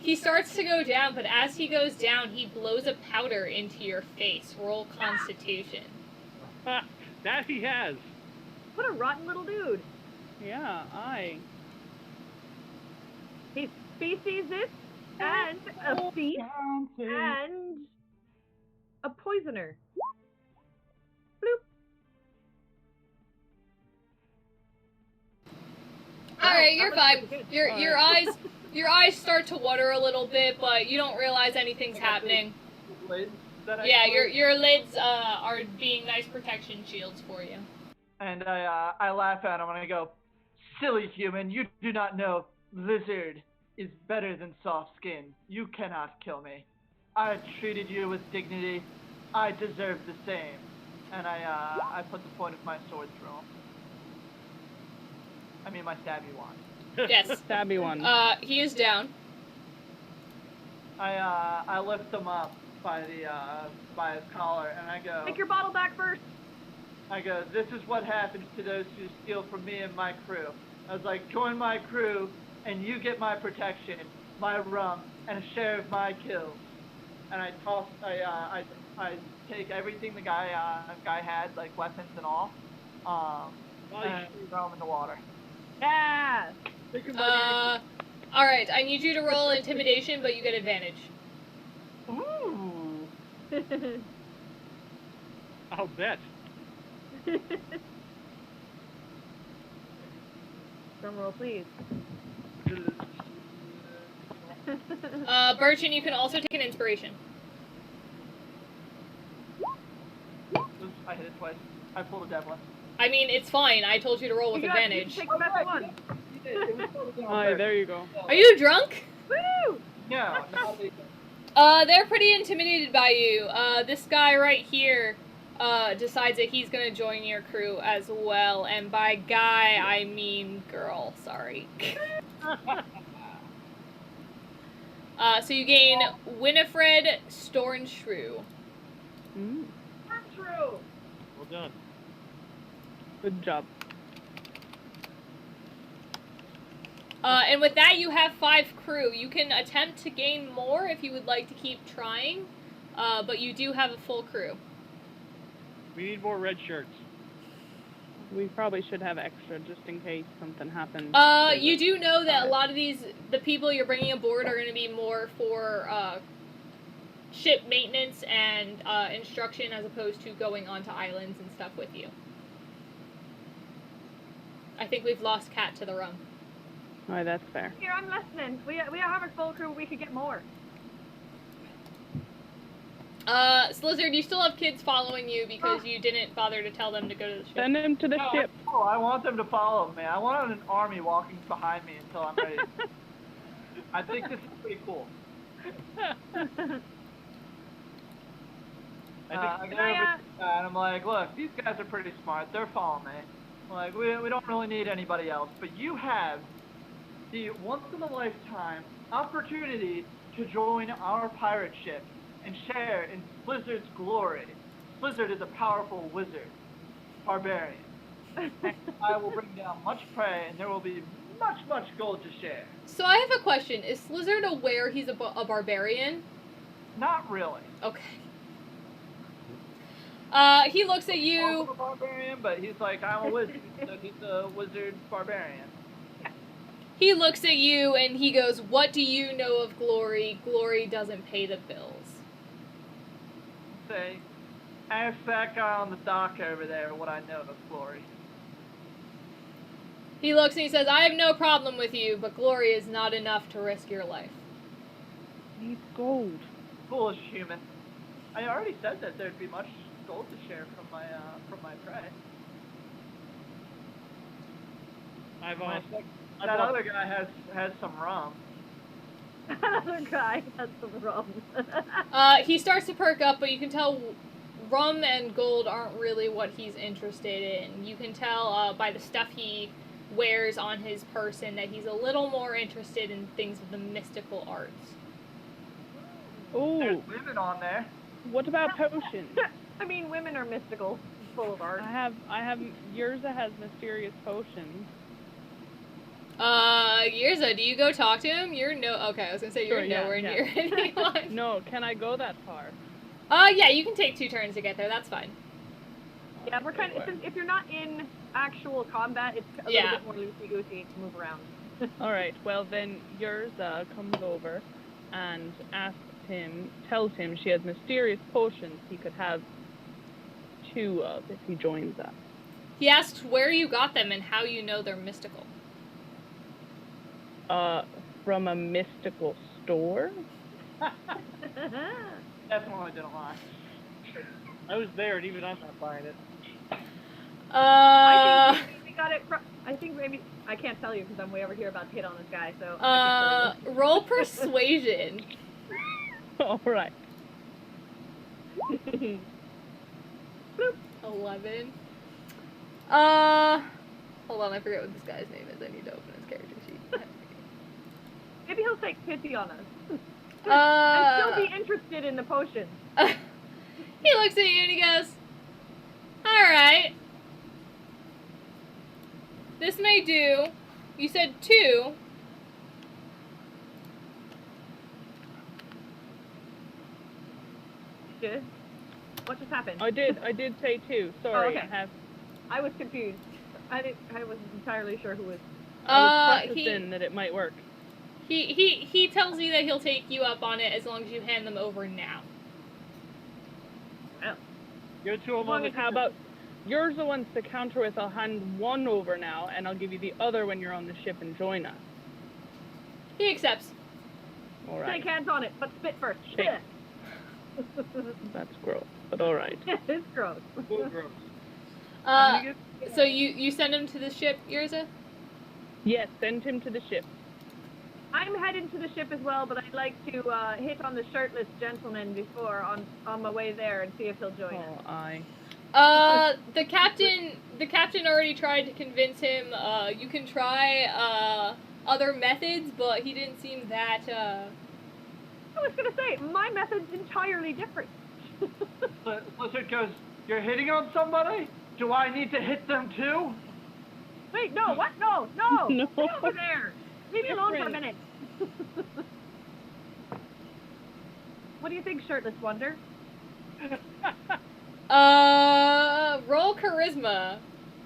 He starts to go down, but as he goes down, he blows a powder into your face. Roll Constitution. That he has. What a rotten little dude. Yeah, He's speciesist and a thief and a poisoner. Bloop. Alright, that you're was fine. pretty good. Your eyes start to water a little bit, but you don't realize anything's happening. Yeah, your lids are being nice protection shields for you. And I laugh at him and I go, "Silly human, you do not know lizard is better than soft skin. You cannot kill me. I treated you with dignity. I deserve the same." And I put the point of my sword through him. I mean my stabby wand. Yes. stabby one. He is down. I lift him up by his collar and I go, Take your bottle back first. "This is what happens to those who steal from me and my crew." I was like, "Join my crew and you get my protection, my rum, and a share of my kills." And I take everything the guy had, like weapons and all, and throw him in the water. Yeah. Alright, I need you to roll intimidation, but you get advantage. Ooh. I'll bet. Drum roll, please. Birchin, you can also take an inspiration. Oops, I hit it twice. I pulled a Devlin. I mean, it's fine. I told you to roll with You advantage. take the best one. Alright, there you go. Are you drunk? Woo! No. They're pretty intimidated by you. This guy right here, decides that he's gonna join your crew as well, and by guy, I mean girl, sorry. So you gain Winifred Stornshrew. Mm, True. Well done. good job. And with that, you have 5 crew. You can attempt to gain more if you would like to keep trying, but you do have a full crew. We need more red shirts. We probably should have extra just in case something happens. You do know that a lot of the people you're bringing aboard are going to be more for ship maintenance and instruction as opposed to going onto islands and stuff with you. I think we've lost Cat to the rum. Alright, that's fair. Here, I'm listening. We have a full crew. We could get more. Slizzard, you still have kids following you because you didn't bother to tell them to go to the ship. Send him to the ship. Oh, I want them to follow me. I want an army walking behind me until I'm ready. I think this is pretty cool. I go over and I'm like, "Look, these guys are pretty smart. They're following me. Like, we don't really need anybody else. But you have the once-in-a-lifetime opportunity to join our pirate ship and share in Blizzard's glory. Blizzard is a powerful wizard, barbarian. I will bring down much prey, and there will be much gold to share. So I have a question. Is Slizzard aware he's a barbarian? Not really. Okay. He looks at you. Also a barbarian, but he's like, I'm a wizard, so he's a wizard barbarian. He looks at you and he goes, "What do you know of glory? Glory doesn't pay the bills." Say, ask that guy on the dock over there what I know of glory. He looks and he says, "I have no problem with you, but glory is not enough to risk your life." Need gold. Foolish human. I already said that there'd be much gold to share from my prey. That other guy has some rum. That other guy has some rum. He starts to perk up, but you can tell rum and gold aren't really what he's interested in. You can tell by the stuff he wears on his person that he's a little more interested in things of the mystical arts. There's Ooh, women on there. what about potions? I mean, women are mystical, full of art. I have, Yurza has mysterious potions. Yurza, do you go talk to him? Okay, I was gonna say you're Sure, yeah, nowhere yeah. near anyone. No, can I go that far? Yeah, you can take 2 turns to get there, that's fine. Yeah, we're kind of, if you're not in actual combat, it's a Yeah. little bit more loosey-goosey to move around. Alright, well then Yurza comes over and tells him she has mysterious potions he could have 2 of if he joins us. He asks where you got them and how you know they're mystical. From a mystical store? Definitely didn't lie. I was there, and even I'm not buying it. I think maybe we got it I think maybe, I can't tell you because I'm way over here about to hit on this guy, so I can't tell you. Roll persuasion. Alright. 11. Hold on, I forget what this guy's name is. I need to open his character sheet. Maybe he'll take pity on us. And still be interested in the potions. He looks at you and he goes, "Alright. This may do. You said 2. Good. What just happened? I did say 2. Sorry, Oh, okay. I was confused. I wasn't entirely sure who was. I was practicing that it might work. He tells you that he'll take you up on it as long as you hand them over now. Well, Give it to him on the How about yours the ones to counter with? I'll hand 1 over now, and I'll give you the other when you're on the ship and join us. He accepts. Alright. shake hands on it, but spit first. Shake. That's gross, but alright. It's gross. So you send him to the ship, Yurza? Yes, send him to the ship. I'm heading to the ship as well, but I'd like to hit on the shirtless gentleman before on my way there and see if he'll join us. The captain already tried to convince him. You can try other methods, but he didn't seem that. I was gonna say my method's entirely different. Blizzard goes, "You're hitting on somebody? Do I need to hit them too?" Wait, no, what? No. No. Get over there. Leave me alone for a minute. What do you think, Shirtless Wonder? Roll charisma.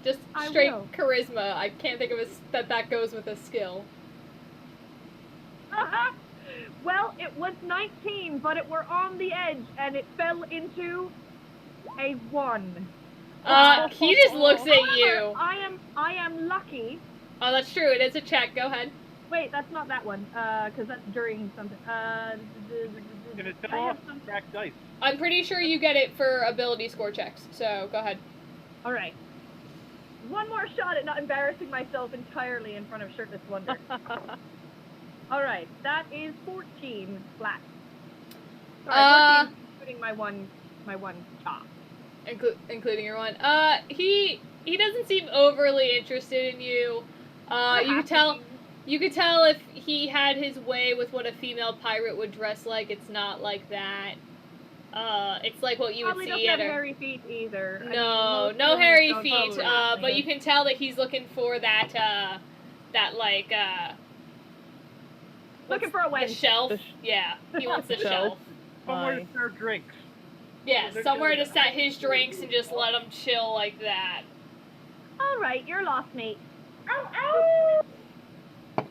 Just I straight will. charisma. I can't think of that goes with a skill. Well, it was 19, but it were on the edge, and it fell into a 1. He just looks at However, you. I am lucky. Oh, that's true. It is a check. Go ahead. Wait, that's not that one, because that's during something. And it's I have off some- cracked dice. I'm pretty sure you get it for ability score checks. So go ahead. All right. One more shot at not embarrassing myself entirely in front of Shirtless Wonder. All right, that is 14 flat. Sorry, 14, including my one chop. Including your one. He doesn't seem overly interested in you. You can tell You could tell if he had his way with what a female pirate would dress like. It's not like that. It's like what you would Probably see doesn't at have a... hairy feet either. I mean, No, most no humans hairy don't feet. probably But you can tell that he's looking for that looking for a the wench. shelf. The Yeah, he wants the Shelf. shelf. Somewhere Aye. to serve drinks. Yeah, somewhere to set his drinks and just let him chill like that. All right, you're lost, mate.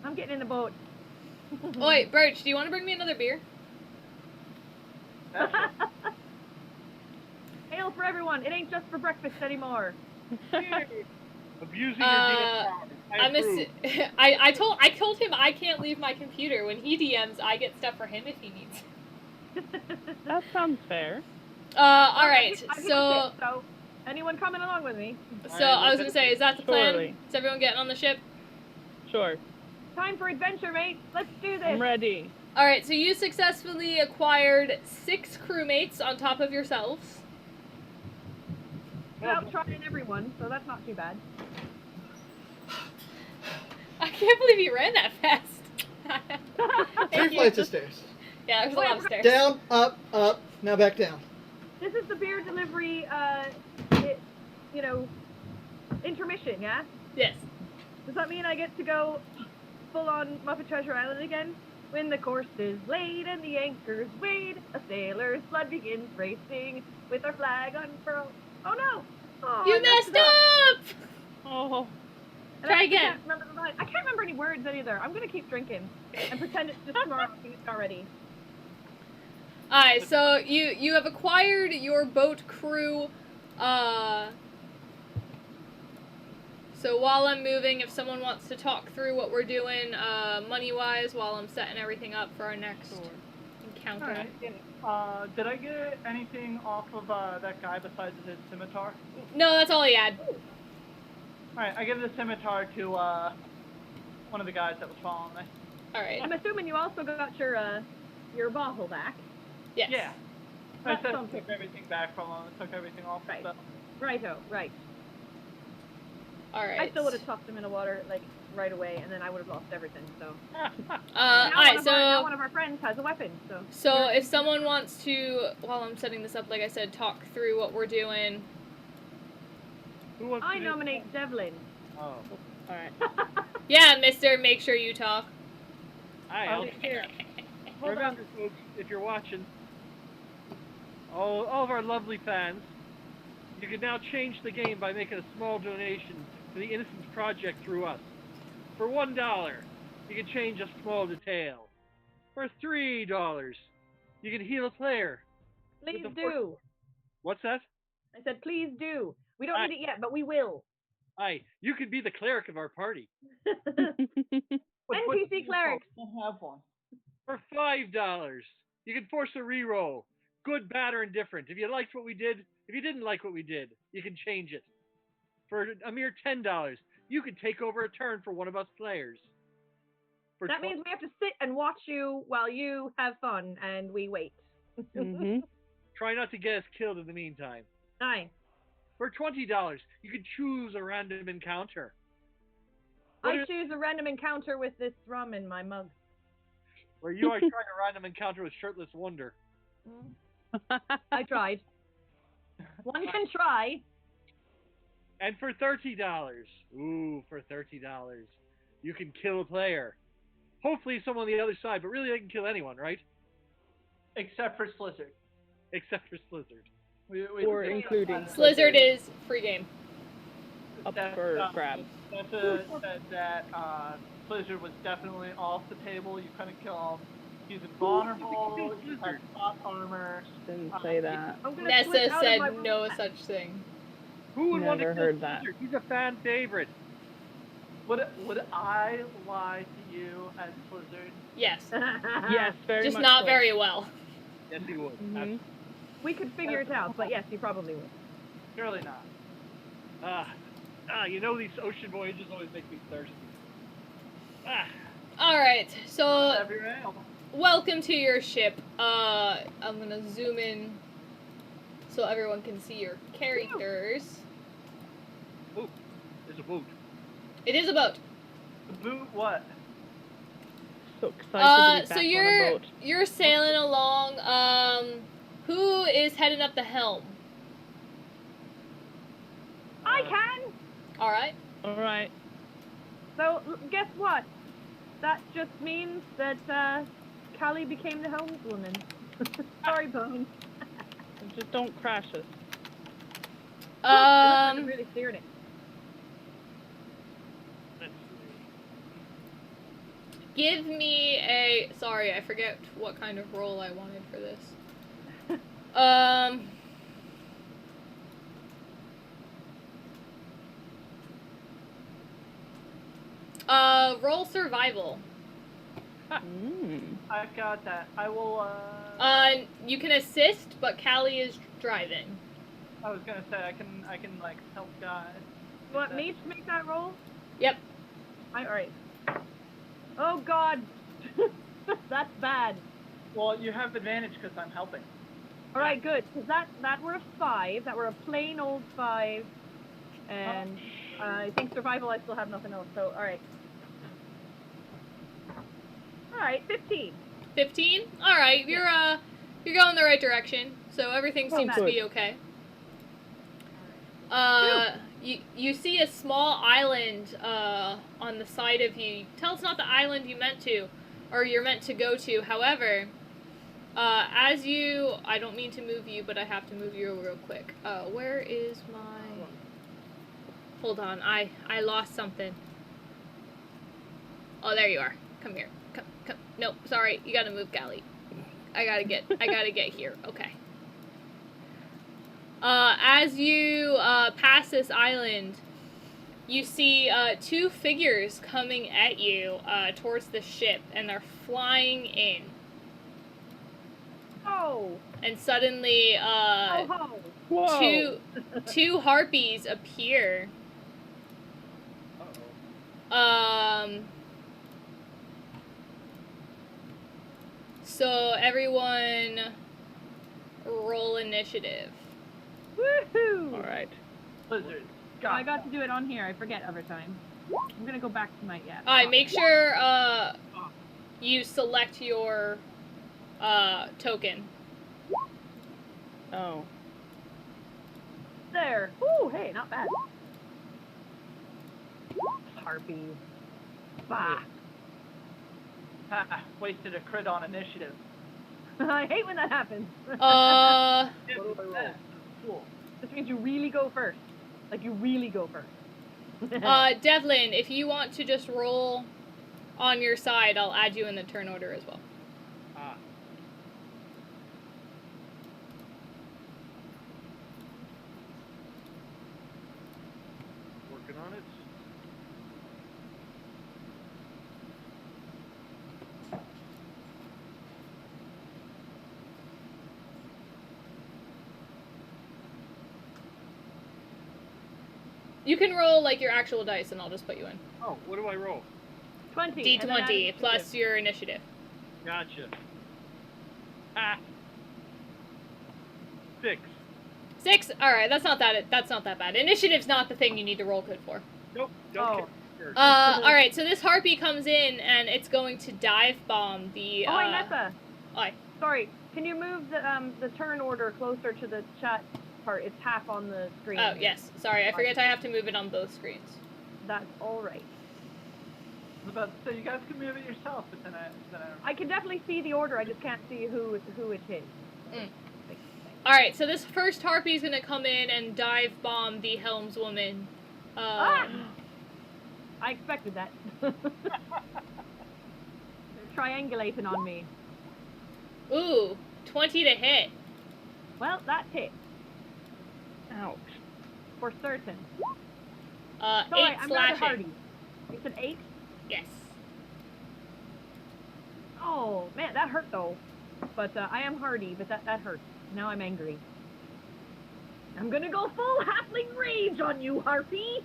I'm getting in the boat. Oh, wait, Birch, do you want to bring me another beer? Ale for everyone. It ain't just for breakfast anymore. Abusing your DM powers. I approve. I told him I can't leave my computer. When he DMs, I get stuff for him if he needs. That sounds fair. All right. So anyone coming along with me? So I was gonna say, is that the plan? Surely. Is everyone getting on the ship? Sure. Time for adventure, mate. Let's do this. I'm ready. All right. So you successfully acquired 6 crewmates on top of yourselves. Without trying everyone, so that's not too bad. I can't believe you ran that fast. 3 flights of stairs. Yeah, there's a lot of stairs. Down, up, up, now back down. This is the beer delivery, intermission, yeah? Yes. Does that mean I get to go full on Muppet Treasure Island again? When the course is laid and the anchors weighed, a sailor's blood begins racing with our flag unfurled. Oh no! Oh, You I messed messed it up. Oh. And Try I again. Can't remember the line. I can't remember any words either. I'm gonna keep drinking and pretend it's just tomorrow and it's already. Alright, so you have acquired your boat crew. So while I'm moving, if someone wants to talk through what we're doing money-wise while I'm setting everything up for our next encounter. Alright. Did I get anything off of that guy besides his scimitar? No, that's all he had. Alright, I give the scimitar to one of the guys that was following me. Alright. I'm assuming you also got your bottle back. Yes. Yeah. I That's said something. took everything back from him, took everything off Right. the stuff. Righto, right. Alright. I still would have tossed him in the water like right away, and then I would have lost everything. So. Alright, Now so one of our friends has a weapon. So. so if someone wants to, while I'm setting this up, like I said, talk through what we're doing. Who wants I to do- nominate Devlin. Oh. Alright. Yeah, mister, make sure you talk. Hi, Oh, I'll here. Hold on, folks, if you're watching. All of our lovely fans, you can now change the game by making a small donation to the Innocence Project through us. For $1, you can change a small detail. For $3, you can heal a player. Please the do. What's that? I said, please do. We don't I- need it yet, but we will. Hi, you could be the cleric of our party. NPC clerics. I don't have one. For $5, you can force a reroll. Good, bad, or indifferent. If you liked what we did, if you didn't like what we did, you can change it. For a mere $10, you can take over a turn for one of us players. For That means we have to sit and watch you while you have fun, and we wait. Mm-hmm. Try not to get us killed in the meantime. Aye. For $20, you can choose a random encounter. I choose a random encounter with this rum in my mug. Where you are trying a random encounter with Shirtless Wonder. I tried. One can try. And for $30, for $30, you can kill a player. Hopefully someone on the other side, but really they can kill anyone, right? Except for Slizzard. Except for Slizzard. Or including Slizzard is free game. up for grabs. Nessa said that Slizzard was definitely off the table. You couldn't kill him. He's invulnerable. He has top armor. Didn't say that. I'm gonna Nessa slip out of said my no room. such thing. Who would want to Never kill heard that. Slizzard? He's a fan favorite. Would I lie to you as Slizzard? Yes. Yes, very Just much not so. very well. Yes, he would. Mhm. We could figure it out, but yes, you probably would. Surely not. You know these ocean voyages always make me thirsty. Alright, so Every rail. welcome to your ship. I'm gonna zoom in so everyone can see your characters. Oh, there's a boat. It is a boot. The boot what? so excited to be back So on a boat. you're sailing along. Who is heading up the helm? I can. All right. All right. So guess what? That just means that Callie became the helmswoman. Sorry, Bones. Just don't crash us. I'm really steering it. Give me a. Sorry, I forget what kind of roll I wanted for this. Roll survival. I've got that. I will, You can assist, but Callie is driving. I was gonna say, I can, like, help guide. You want me to make that roll? Yep. Alright. Oh god! That's bad. Well, you have advantage because I'm helping. Alright, good. Because that were a 5. That were a plain old 5. And I think survival I still have nothing else. So, alright. Alright, 15. 15? Alright, you're going the right direction. So everything seems to be okay. You see a small island on the side of you. You can tell it's not the island you meant to, or you're meant to go to. However, as you, I don't mean to move you, but I have to move you real quick. Where is my? Hold on, I lost something. Oh, there you are. Come here. Come. No, sorry, you gotta move, Callie. I gotta get here. Okay. As you pass this island, you see 2 figures coming at you towards the ship, and they're flying in. Oh! And suddenly, Whoa. two harpies appear. So everyone, roll initiative. Woohoo! All right. Blizzard. I got to do it on here. I forget every time. I'm gonna go back to my Alright, make sure you select your token. Oh. There. Ooh, hey, not bad. Harpies. Bah. Ha, wasted a crit on initiative. I hate when that happens. Cool. This means you really go first. Like, you really go first. Devlin, if you want to just roll on your side, I'll add you in the turn order as well. Working on it. You can roll, like, your actual dice, and I'll just put you in. Oh, what do I roll? 20. and then add D20 plus your initiative. Gotcha. Ah. 6. 6? Alright, that's not that bad. Initiative's not the thing you need to roll good for. Nope. Don't care. Alright, so this harpy comes in, and it's going to dive bomb the, Oh, Nessa. Aye. Sorry, can you move the turn order closer to the chat part? It's half on the screen. Oh, yes. Sorry, I forget I have to move it on both screens. That's alright. I was about to say, you guys can move it yourself, but then I I can definitely see the order, I just can't see who it is. Alright, so this first harpy is gonna come in and dive bomb the helmswoman. I expected that. They're triangulating on me. Ooh, 20 to hit. Well, that hit. Ouch. For certain. 8 I'm rather slashing. hardy. It's an 8? Yes. Oh, man, that hurt though. But I am hardy, but that hurts. Now I'm angry. I'm gonna go full halfling rage on you, Harpy!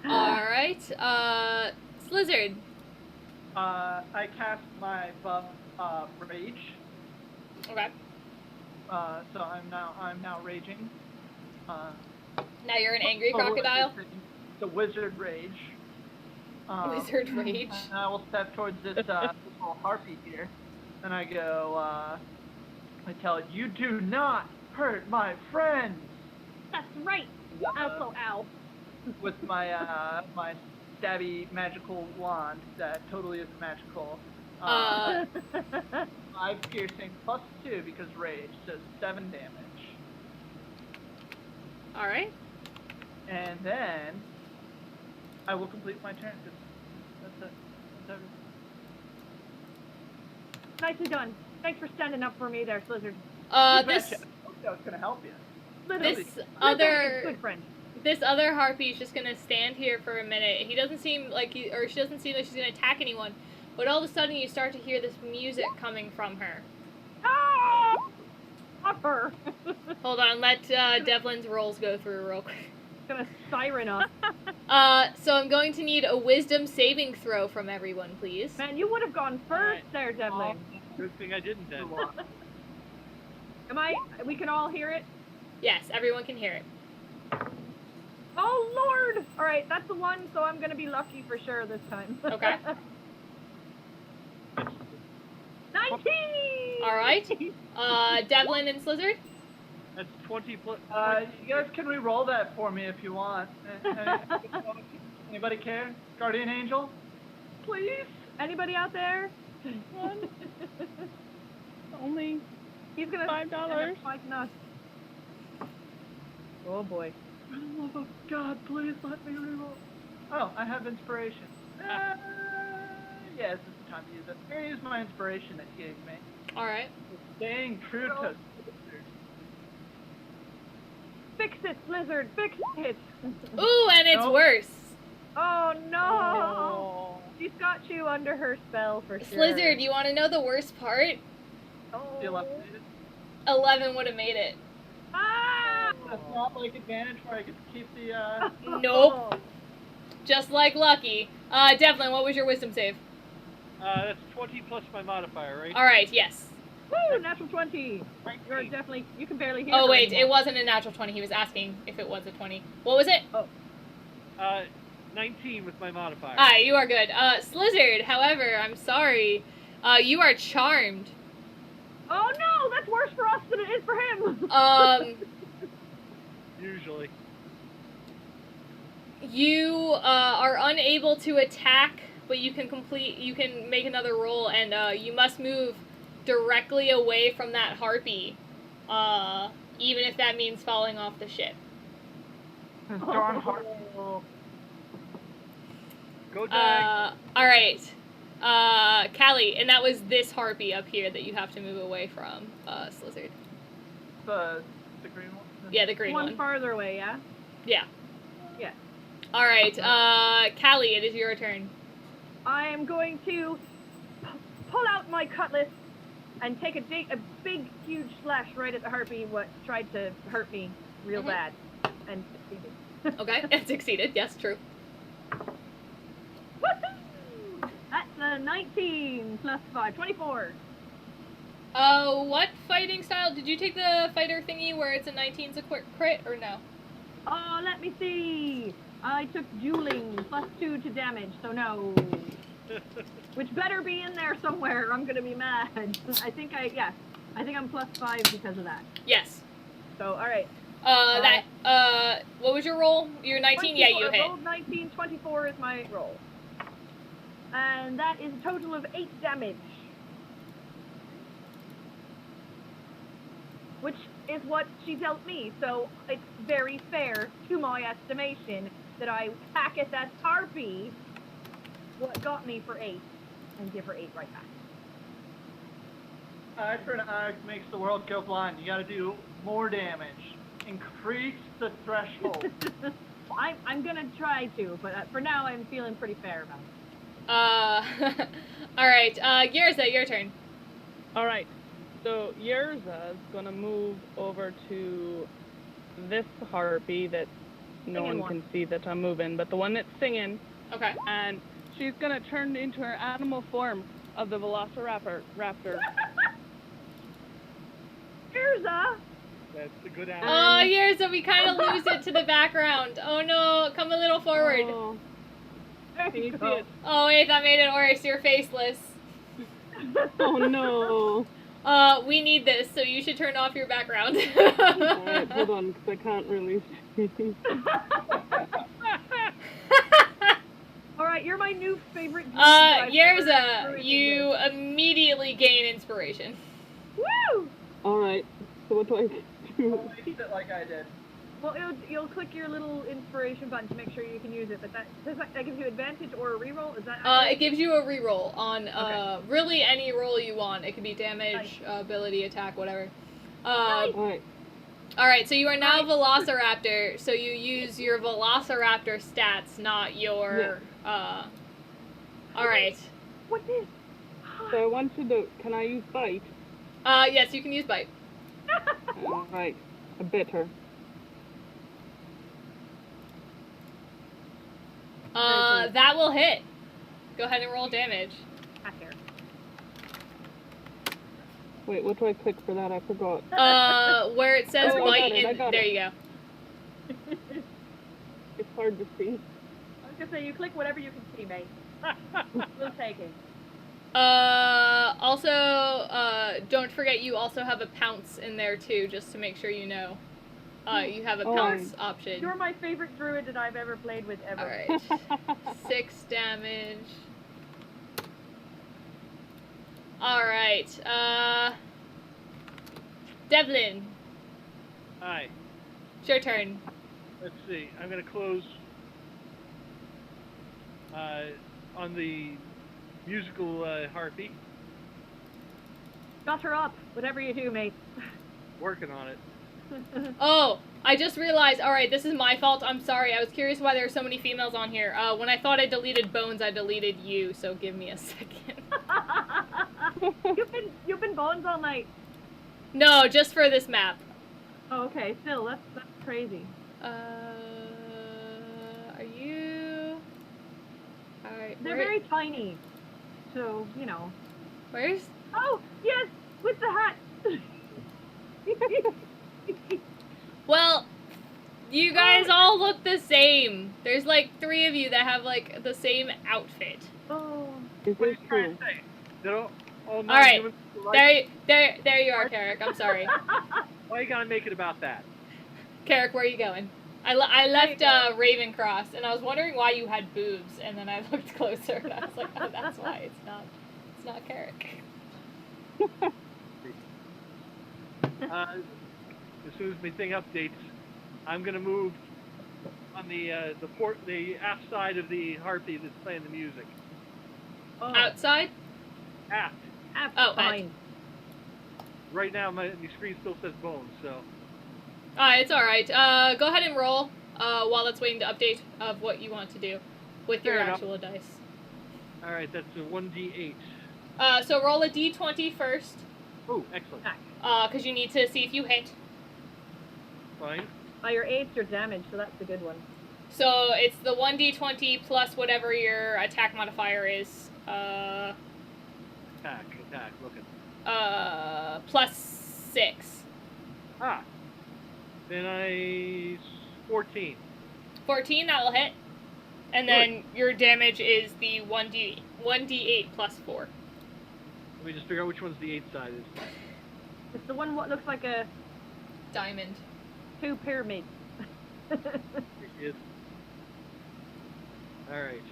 Alright, Slizzard. I cast my buff, rage. Okay. So I'm now raging. Now you're an angry crocodile? The wizard rage. Wizard rage. And I will step towards this little harpy here, and I go, I tell it, you do not hurt my friends! That's right. Also, ow. With my, my stabby magical wand that totally isn't magical. 5 piercing plus 2 because rage, so 7 damage. Alright. And then I will complete my turn. That's it. That's everything. Nicely done. Thanks for standing up for me there, Slizzard. This That was gonna help you. Literally. this Good other friend. this other harpy is just gonna stand here for a minute. She doesn't seem like she doesn't seem like she's gonna attack anyone. But all of a sudden you start to hear this music coming from her. Ah! Stop her. Hold on, let Devlin's rolls go through real quick. Gonna siren up. So I'm going to need a wisdom saving throw from everyone, please. Man, you would have gone first there, Devlin. Good thing I didn't then. We can all hear it? Yes, everyone can hear it. Oh, Lord! Alright, that's the one, so I'm gonna be lucky for sure this time. Okay. 19! Alright. Devlin and Slizzard? That's 20 plus. You guys can re-roll that for me if you want. Anybody care? Guardian Angel? Please? Anybody out there? One. Only He's gonna $5. end up fighting us. Oh boy. For the love of God, please let me re-roll. Oh, I have inspiration. Yes, it's the time to use it. I'm gonna use my inspiration that he gave me. Alright. Staying true to Fix it, Slizzard, fix it! Ooh, and it's Nope. worse. Oh no! Oh. She's got you under her spell for sure. Slizzard, you want to know the worst part? Oh. Still updated. 11 would have made it. Ah! That's not like advantage where I get to keep the Nope. Just like Lucky. Devlin, what was your wisdom save? That's 20 plus my modifier, right? Alright, yes. Woo! Natural 20! You're 19. definitely, you can barely hear Oh, her wait, anymore. it wasn't a natural 20. He was asking if it was a 20. What was it? 19 with my modifier. Ah, you are good. Slizzard, however, I'm sorry. You are charmed. Oh no! That's worse for us than it is for him! Usually. You are unable to attack, but you can make another roll, and you must move directly away from that harpy, even if that means falling off the ship. darn heart. Go die. Alright. Callie, and that was this harpy up here that you have to move away from, Slizzard. The green one? Yeah, the green One one. farther away, yeah? Yeah. Yeah. Alright, Callie, it is your turn. I am going to pull out my cutlass and take a big, huge slash right at the harpy what tried to hurt me real Mhm. bad. And succeeded. Okay, it succeeded. Yes, true. Woohoo! That's a 19 plus 5, 24. What fighting style? Did you take the fighter thingy where it's a 19's a crit, or no? Oh, let me see. I took dueling plus 2 to damage, so no. Which better be in there somewhere. I'm gonna be mad. I think I'm plus 5 because of that. Yes. So, all right. What was your roll? Your 19? Yeah, you I hit. rolled 19, 24 is my roll. And that is a total of 8 damage. Which is what she dealt me, so it's very fair, to my estimation, that I hack at that harpy, what got me for 8, and give her 8 right back. Eye for an eye makes the world go blind. You gotta do more damage. Increase the threshold. I'm gonna try to, but for now I'm feeling pretty fair about it. Alright, Girza, your turn. Alright, so Yerza is gonna move over to this harpy that no Singing one one. can see that I'm moving, but the one that's singing, Okay. and she's gonna turn into her animal form of the Velociraptor. Urza! That's a good animal. Oh, Girza, we kind of lose it to the background. Oh no, come a little forward. Oh. There Can you you see go. it? Oh wait, that made it worse. You're faceless. Oh no. We need this, so you should turn off your background. Alright, hold on, because I can't really see. Alright, you're my new favorite druid that I've ever Yerza, druided you immediately gain inspiration. with. Woo! Alright, so what do I do? Only sit like I did. Well, you'll click your little inspiration button to make sure you can use it, but that gives you advantage or a reroll? Is that It gives you a reroll on really any roll you want. It could be damage, ability, attack, whatever. Alright. Alright, so you are now Velociraptor, so you use your Velociraptor stats, not your, Alright. What is? So I want you to, can I use bite? Yes, you can use bite. Alright, a bitter. That will hit. Go ahead and roll damage. Here. Wait, what do I click for that? I forgot. Where it says Oh, I bite, got it, I and got there it. you go. It's hard to see. I was gonna say, you click whatever you can see, mate. We'll take it. Also, don't forget you also have a pounce in there too, just to make sure you know. You have a pounce option. You're my favorite druid that I've ever played with ever. Alright. 6 damage. Alright, Devlin, Hi. it's your turn. Let's see. I'm gonna close on the musical harpy. Shut her up, whatever you do, mate. Working on it. Oh, I just realized, alright, this is my fault, I'm sorry. I was curious why there were so many females on here. When I thought I deleted Bones, I deleted you, so give me a second. You've been Bones all night. No, just for this map. Oh, okay. Still, that's crazy. Are you... Alright, They're very tiny, so you know. Where's... Oh yes, with the hat. Well, you guys all look the same. There's like 3 of you that have like the same outfit. Oh. Is What are this you trying true? to say? That all Alright, non-humans alike? there you are, Carrick. I'm sorry. Why you gotta make it about that? Carrick, where are you going? I left Ravencross, and I was wondering why you had boobs, and then I looked closer, and I was like, oh, that's why it's not Carrick. As soon as my thing updates, I'm gonna move on the aft side of the harpy that's playing the music. Oh. Outside? Aft. Oh, Fine. Right now, my screen still says bones, so. It's alright. Go ahead and roll, while it's waiting to update of what you want to do with your Fair enough. actual dice. Alright, that's a 1d8. So roll a d20 first, Oh, excellent. because you need to see if you hit. Fine. Your 8's your damage, so that's a good one. So it's the 1d20 plus whatever your attack modifier is. Attack, looking. Plus 6. Ah. Then 14. 14, that will hit. And then your damage is the 1d8 plus 4. Let me just figure out which one's the 8 side is. It's the one what looks like a Diamond. 2 pyramid. Yes. Alright.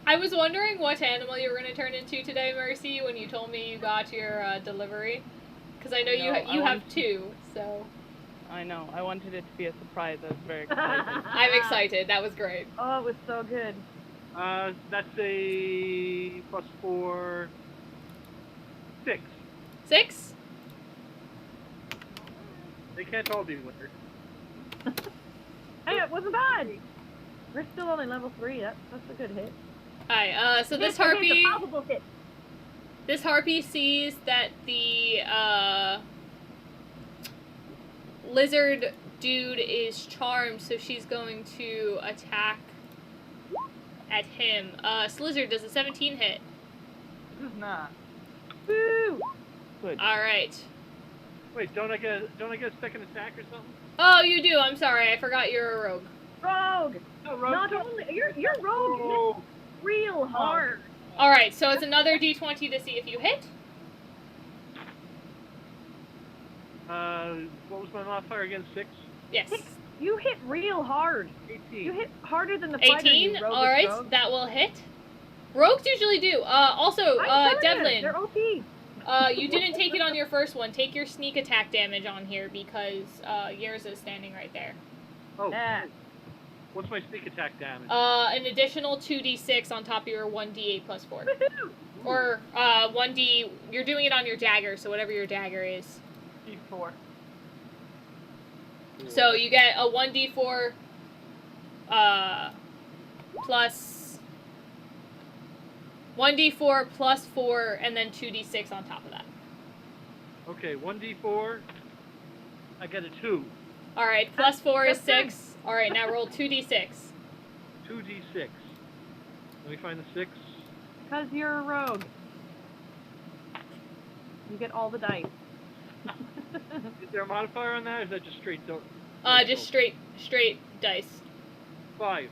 I was wondering what animal you were going to turn into today, Mercy, when you told me you got your delivery. Because I know you have 2, so... I know. I wanted it to be a surprise. I was very excited. I'm excited. That was great. Oh, it was so good. That's a plus 4... 6. 6? They can't all be winners. Hey, it wasn't bad. We're still only level 3. That's a good hit. Alright, so this It's a harpy... palpable hit. This harpy sees that the lizard dude is charmed, so she's going to attack at him. Slizzard, does a 17 hit? This is not. Woo! Good. Alright. Wait, don't I get a second attack or something? Oh, you do. I'm sorry. I forgot you're a rogue. Rogue! No, Rogue Not does- only your rogue Oh, hits real hard. All right, so it's another d20 to see if you hit. what was my modifier again? 6? Yes. You hit real hard. 18. You hit harder than the fighter. 18. You rogue All right, rogue. that will hit. Rogues usually do. Also, I said it, Devlin, they're OP. you didn't take it on your first one. Take your sneak attack damage on here because yours is standing right there. Oh, Nah. what's my sneak attack damage? An additional 2d6 on top of your 1d8 plus 4. Woohoo! Or 1d. You're doing it on your dagger, so whatever your dagger is. D4. So you get a 1d4 plus 1d4 plus 4, and then 2d6 on top of that. Okay, 1d4. I get a 2. All right, plus 4 is That's 6. All right, now roll 2d6. 2d6. Let me find the 6. Because you're a rogue. You get all the dice. Is there a modifier on that, or is that just straight? Just straight dice. 5.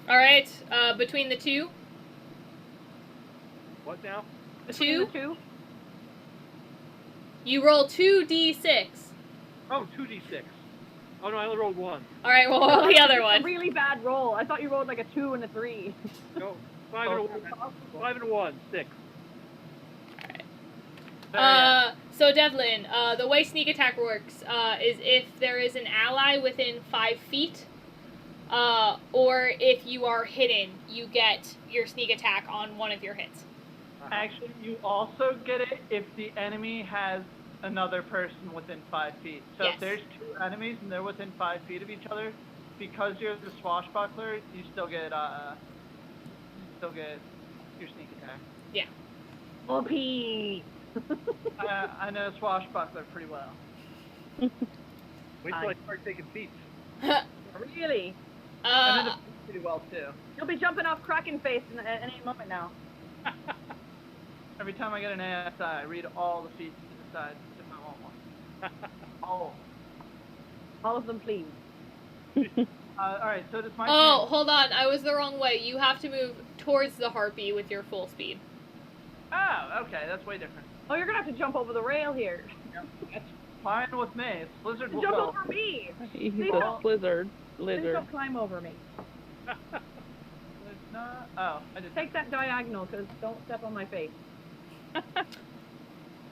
All right, between the two, What now? Between the two. you roll 2d6. Oh, 2d6. Oh no, I only rolled 1. All right, well, roll the other A one. really bad roll. I thought you rolled like a 2 and a 3. No, 5 and a 1. 5 and a 1. 6. So Devlin, the way sneak attack works is if there is an ally within 5 feet, or if you are hidden, you get your sneak attack on one of your hits. Actually, you also get it if the enemy has another person within 5 feet. So Yes. if there's 2 enemies and they're within 5 feet of each other, because you're the swashbuckler, you still get your sneak attack. OP. I know swashbuckler pretty well. Wait till I start taking feats. Really? I know the feet pretty well too. You'll be jumping off Kraken face at any moment now. Every time I get an ASI, I read all the feats to decide if I want one. All of them, please. Alright, so does my Oh, turn. hold on, I was the wrong way. You have to move towards the harpy with your full speed. Oh, okay, that's way different. Oh, you're gonna have to jump over the rail here. That's fine with me. Blizzard will Jump go. over me. He's Please a don't- lizard. Please Lizard. don't climb over me. It's not. Oh, I did. Take that diagonal, because don't step on my face.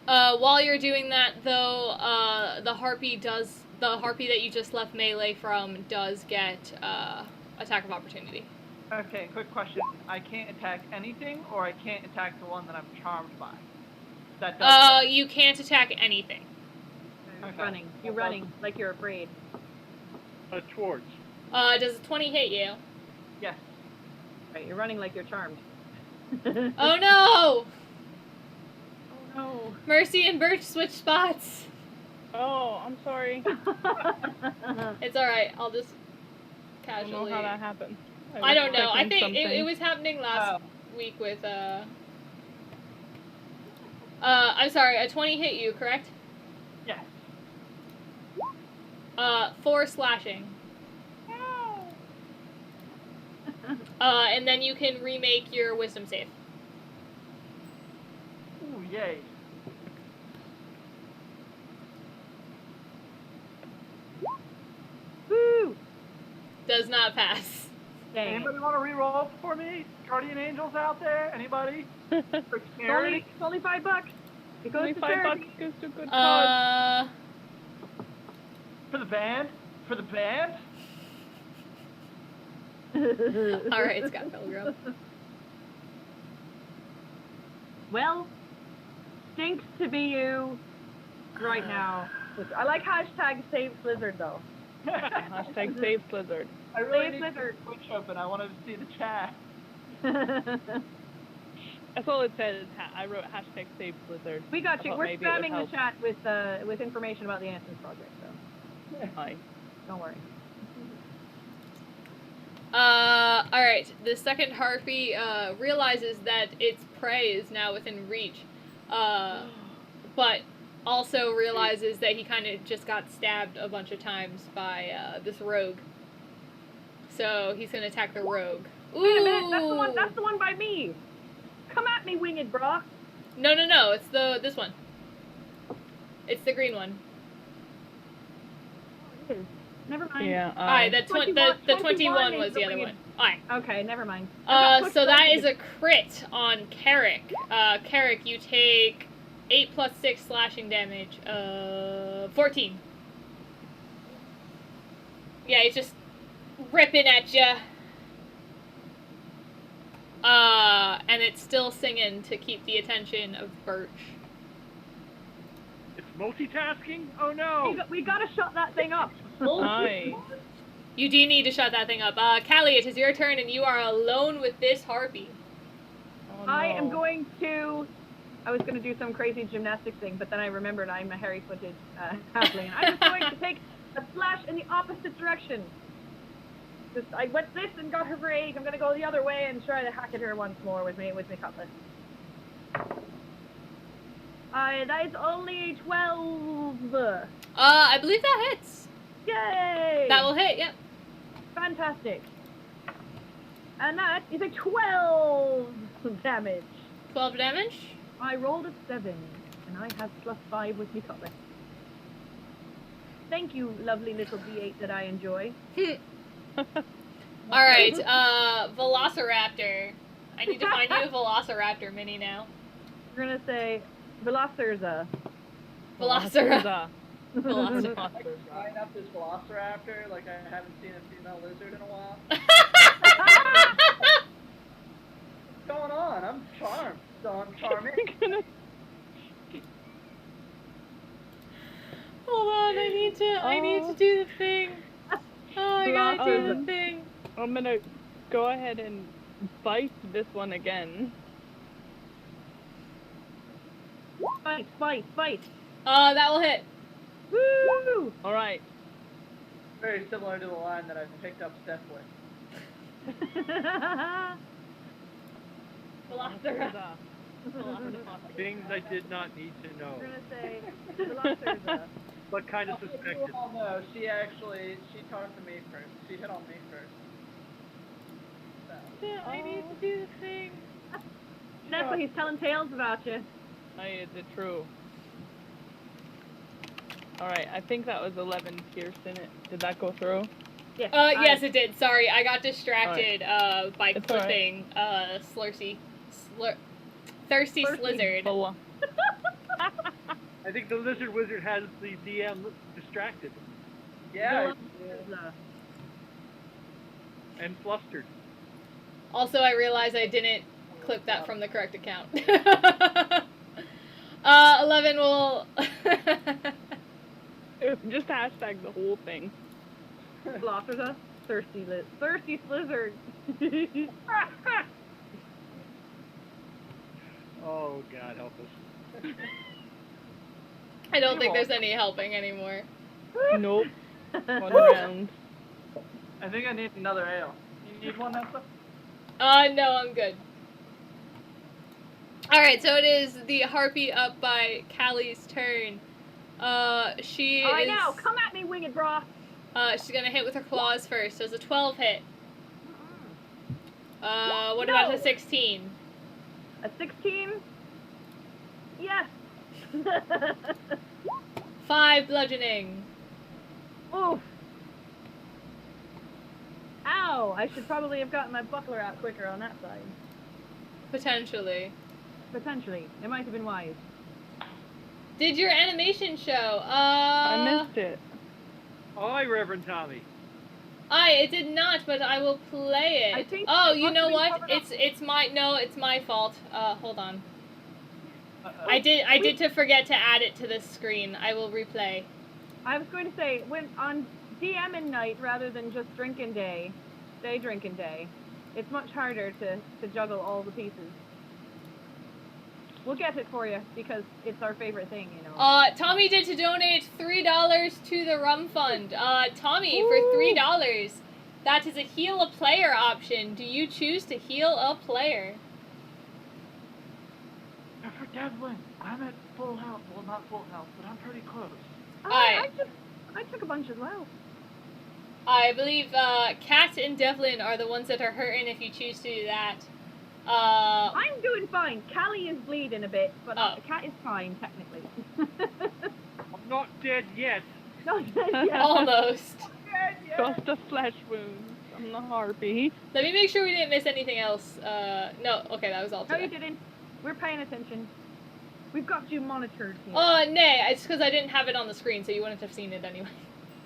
While you're doing that, though, the harpy that you just left melee from does get attack of opportunity. Okay, quick question. I can't attack anything, or I can't attack the one that I'm charmed by. That does. You can't attack anything. Okay. Running. You're running like you're afraid. Towards. Does a 20 hit you? Yes. Right, you're running like you're charmed. Oh no! Oh no. Mercy and Birch switch spots. Oh, I'm sorry. It's alright, I'll just I don't know casually. how that happened. I don't know. I was think expecting it was happening last Oh. week with I'm sorry, a 20 hit you, correct? Yes. 4 slashing. And then you can remake your wisdom save. Ooh, yay. Woo! Does not pass. Dang. Anybody want to re-roll for me? Guardian angels out there? Anybody? For It's charity? only $5. It goes Only to $5 charity. goes to a good cause. For the band? For the band? Alright, Scott Pilgrim. Well, stinks to be you right now. I like hashtag save Blizzard though. Hashtag save Blizzard. I really Save need Blizzard. to Twitch open. I wanted to see the chat. That's all it says. I wrote hashtag save Blizzard. We got I you. thought We're maybe it would spamming help. the chat with information about the Answers Project, so Hi. don't worry. Alright. The second harpy realizes that its prey is now within reach. But also realizes that he kind of just got stabbed a bunch of times by this rogue. So he's gonna attack the rogue. Ooh. Wait a minute, that's the one by me. Come at me, winged bra. No, it's this one. It's the green one. It is. Never mind. Yeah. Alright, the 21 was is the other winged. one. Alright. Okay, never mind. So that is a crit on Carrick. Carrick, you take 8 plus 6 slashing damage. 14. Yeah, he's just ripping at ya. And it's still singing to keep the attention of Birch. It's multitasking? Oh no! We gotta shut that thing up. Aye. You do need to shut that thing up. Callie, it is your turn, and you are alone with this harpy. Oh, I no. am going to. I was going to do some crazy gymnastics thing, but then I remembered I'm a hairy-footed halfling. I'm just going to take a slash in the opposite direction. I went this and got her break. I'm going to go the other way and try to hack at her once more with my cutlass. That is only 12. I believe that hits. Yay! That will hit, yep. Fantastic. And that is a 12 damage. 12 damage. I rolled a 7, and I have +5 with me cutlass. Thank you, lovely little D8 that I enjoy. Alright, Velociraptor. I need to find you a Velociraptor mini now. We're gonna say Velocirza. Velociraptor. Line up this Velociraptor like I haven't seen a female lizard in a while. What's going on? I'm charmed. So I'm charming. Hold on, I need to do the thing. Oh, I gotta do the thing. I'm gonna go ahead and bite this one again. Fight. That will hit. Woo! Alright. Very similar to the line that I've picked up Steph with. Velociraptor. Things I did not need to know, We're gonna say Velocirza. but kind of suspected. Oh no, she talked to me first. She hit on me first. So. I need to do the thing. That's what he's telling tales about you. Is it true? Alright, I think that was 11 pierce in it. Did that go through? Yes. Yes, it did. Sorry, I got distracted by It's clipping Thirsty Slizzard. I think the lizard wizard has the DM distracted Yeah. and flustered. Also, I realized I didn't clip that from the correct account. 11 will... Just hashtag the whole thing. Velocirza. Thirsty Slizzard. Oh God, help us. I don't think there's any helping anymore. Nope. One round. I think I need another ale. You need one, Nessa? No, I'm good. Alright, so it is the harpy up by Callie's turn. She I is... know. Come at me, winged bra. She's gonna hit with her claws first. So it's a 12 hit. What No. about a 16? A 16? Yes. 5 bludgeoning. Oof. Ow. I should probably have gotten my buckler out quicker on that side. Potentially. Potentially. It might have been wise. Did your animation show? I missed it. Hi, Reverend Tommy. It did not, but I will play it. I think Oh, it you must know have been what? covered up. It's my fault. Hold on. Uh-oh. I did to forget to add it to this screen. I will replay. I was going to say, when on DMing night rather than just drinking day, drinking day, it's much harder to juggle all the pieces. We'll get it for you because it's our favorite thing, you know. Tommy did to donate $3 to the rum fund. Tommy, for $3, that is a heal a player option. Do you choose to heal a player? For Devlin, I'm at full health. Well, not full health, but I'm pretty close. I took a bunch as well. I believe Kat and Devlin are the ones that are hurting if you choose to do that. I'm doing fine. Callie is bleeding a bit, but Oh. Cat is fine, technically. I'm not dead yet. Not yet. Almost. Just a flesh wound from the harpy. Let me make sure we didn't miss anything else. No, okay, that was all No, you today. didn't. We're paying attention. We've got you monitored here. Oh, nay, it's because I didn't have it on the screen, so you wouldn't have seen it anyway.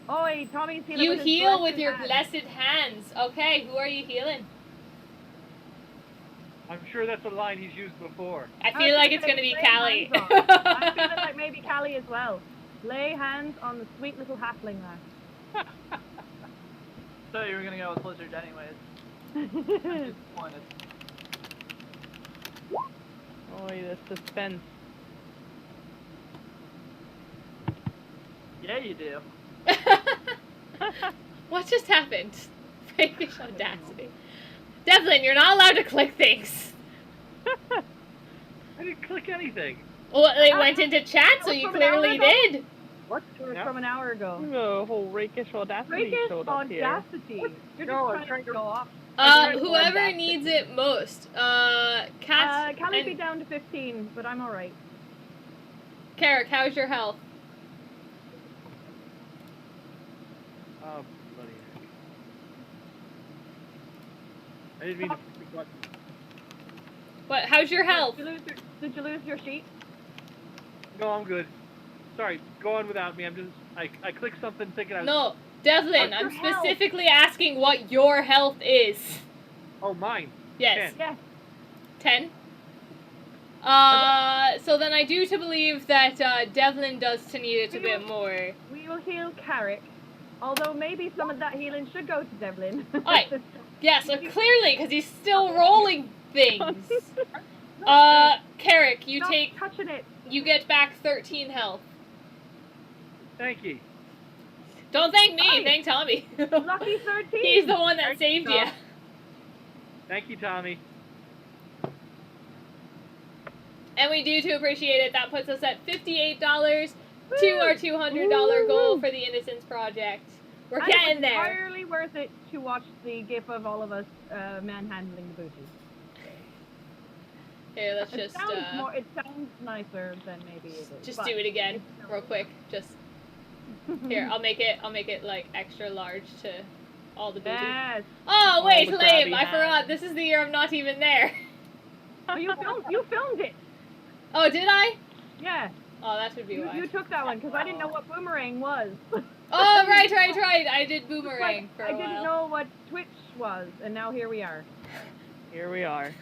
Oi, Tommy's healing You with his heal blessed with your hand. blessed hands. Okay, who are you healing? I'm sure that's a line he's used before. I feel like it's gonna be Lay Callie. hands on. I'm feeling like maybe Callie as well. Lay hands on the sweet little halfling lass. So you were gonna go with Blizzard anyways. I'm disappointed. Oh, the suspense. Yeah, you do. What just happened? Freakish audacity. Devlin, you're not allowed to click things. I didn't click anything. Well, they went into chat, so you From an hour clearly ago? did. What? It was Yeah. from an hour ago. The whole rakish audacity Rakish showed up here. audacity. You're No, I'm just trying trying to to- show off. Whoever audacity. needs it most. Kat Callie be and down to 15, but I'm alright. Carrick, how's your health? Oh, bloody heck. I didn't mean to push the button. What? How's your health? Did you lose your sheet? No, I'm good. Sorry, go on without me. I clicked something thinking I was... No, Devlin, I'm Your health. specifically asking what your health is. Oh, mine. Yes. 10. Yes. 10? So then I do to believe that Devlin does to need it a bit more. We will heal Carrick. Although maybe some of that healing should go to Devlin. Aye. Yeah, so clearly, because he's still rolling things. Carrick, you Stop take, touching it. you get back 13 health. Thank you. Don't thank me, Aye. thank Tommy. Lucky 13. He's the one that saved you. Thank you, Tommy. And we do too appreciate it. That puts us at $58 to our $200 goal for the Innocence Project. We're And it getting was there. entirely worth it to watch the gif of all of us manhandling the booties. Here, let's It just sounds nicer than maybe it is. just but do it again, it's real quick. Just here, I'll make it like extra large to all the booties. Yes. Oh wait, the lame! grabby I forgot. hands. This is the year I'm not even there. But you filmed it. Oh, did I? Yeah. Oh, that should be why. You took that one because I didn't know what boomerang was. Oh, right. I did boomerang for a I while. didn't know what Twitch was, and now here we are. Here we are.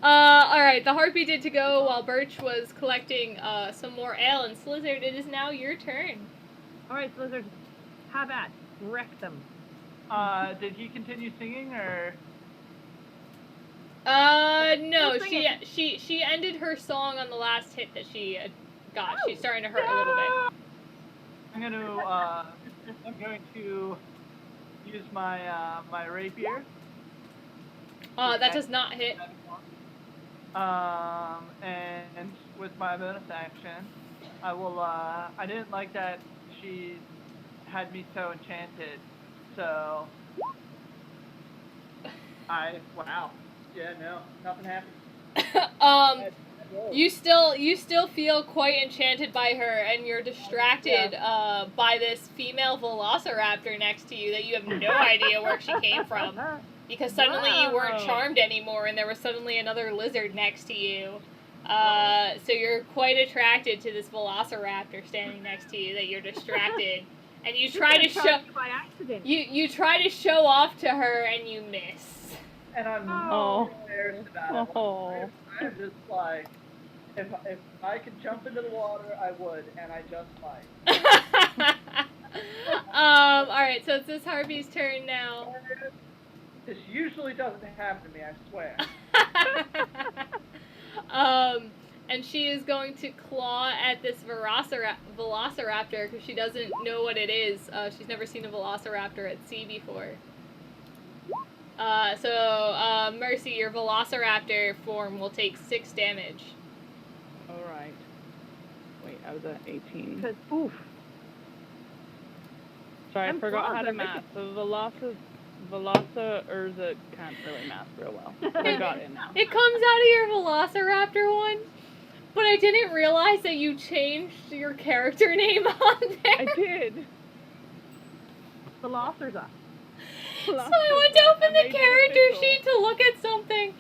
Alright, the Harpy did to go while Birch was collecting some more ale, and Slizzard, it is now your turn. Alright, Slizzard, have at. Wreck them. Did he continue singing or? No, Still singing. she ended her song on the last hit that she got. She's starting to hurt a little bit. I'm going to use my my rapier. That does not hit. And with my bonus action, I will. I didn't like that she had me so enchanted, so wow. Yeah, no, nothing happened. You still feel quite enchanted by her, and you're distracted by this female velociraptor next to you that you have no idea where she came from. Because suddenly you weren't Wow. charmed anymore, and there was suddenly another lizard next to you. So you're quite attracted to this velociraptor standing next to you that you're distracted. And you try to show by accident. you try to show off to her, and you miss. And I'm Oh. not embarrassed about it. Oh. I'm just like, if I could jump into the water, I would, and I just might. Alright, so it's this Harpy's turn now. This usually doesn't happen to me, I swear. And she is going to claw at this velociraptor because she doesn't know what it is. She's never seen a velociraptor at sea before. So Mercy, your velociraptor form will take 6 damage. Alright. Wait, I was at 18. Because, oof. Sorry, I Them forgot claws how to are math. So Velasa Urza can't really math real well. I got it now. It comes out of your Velociraptor one, but I didn't realize that you changed your character name on there. I did. Velociraptor. So I went to open I the made it character official. sheet to look at something,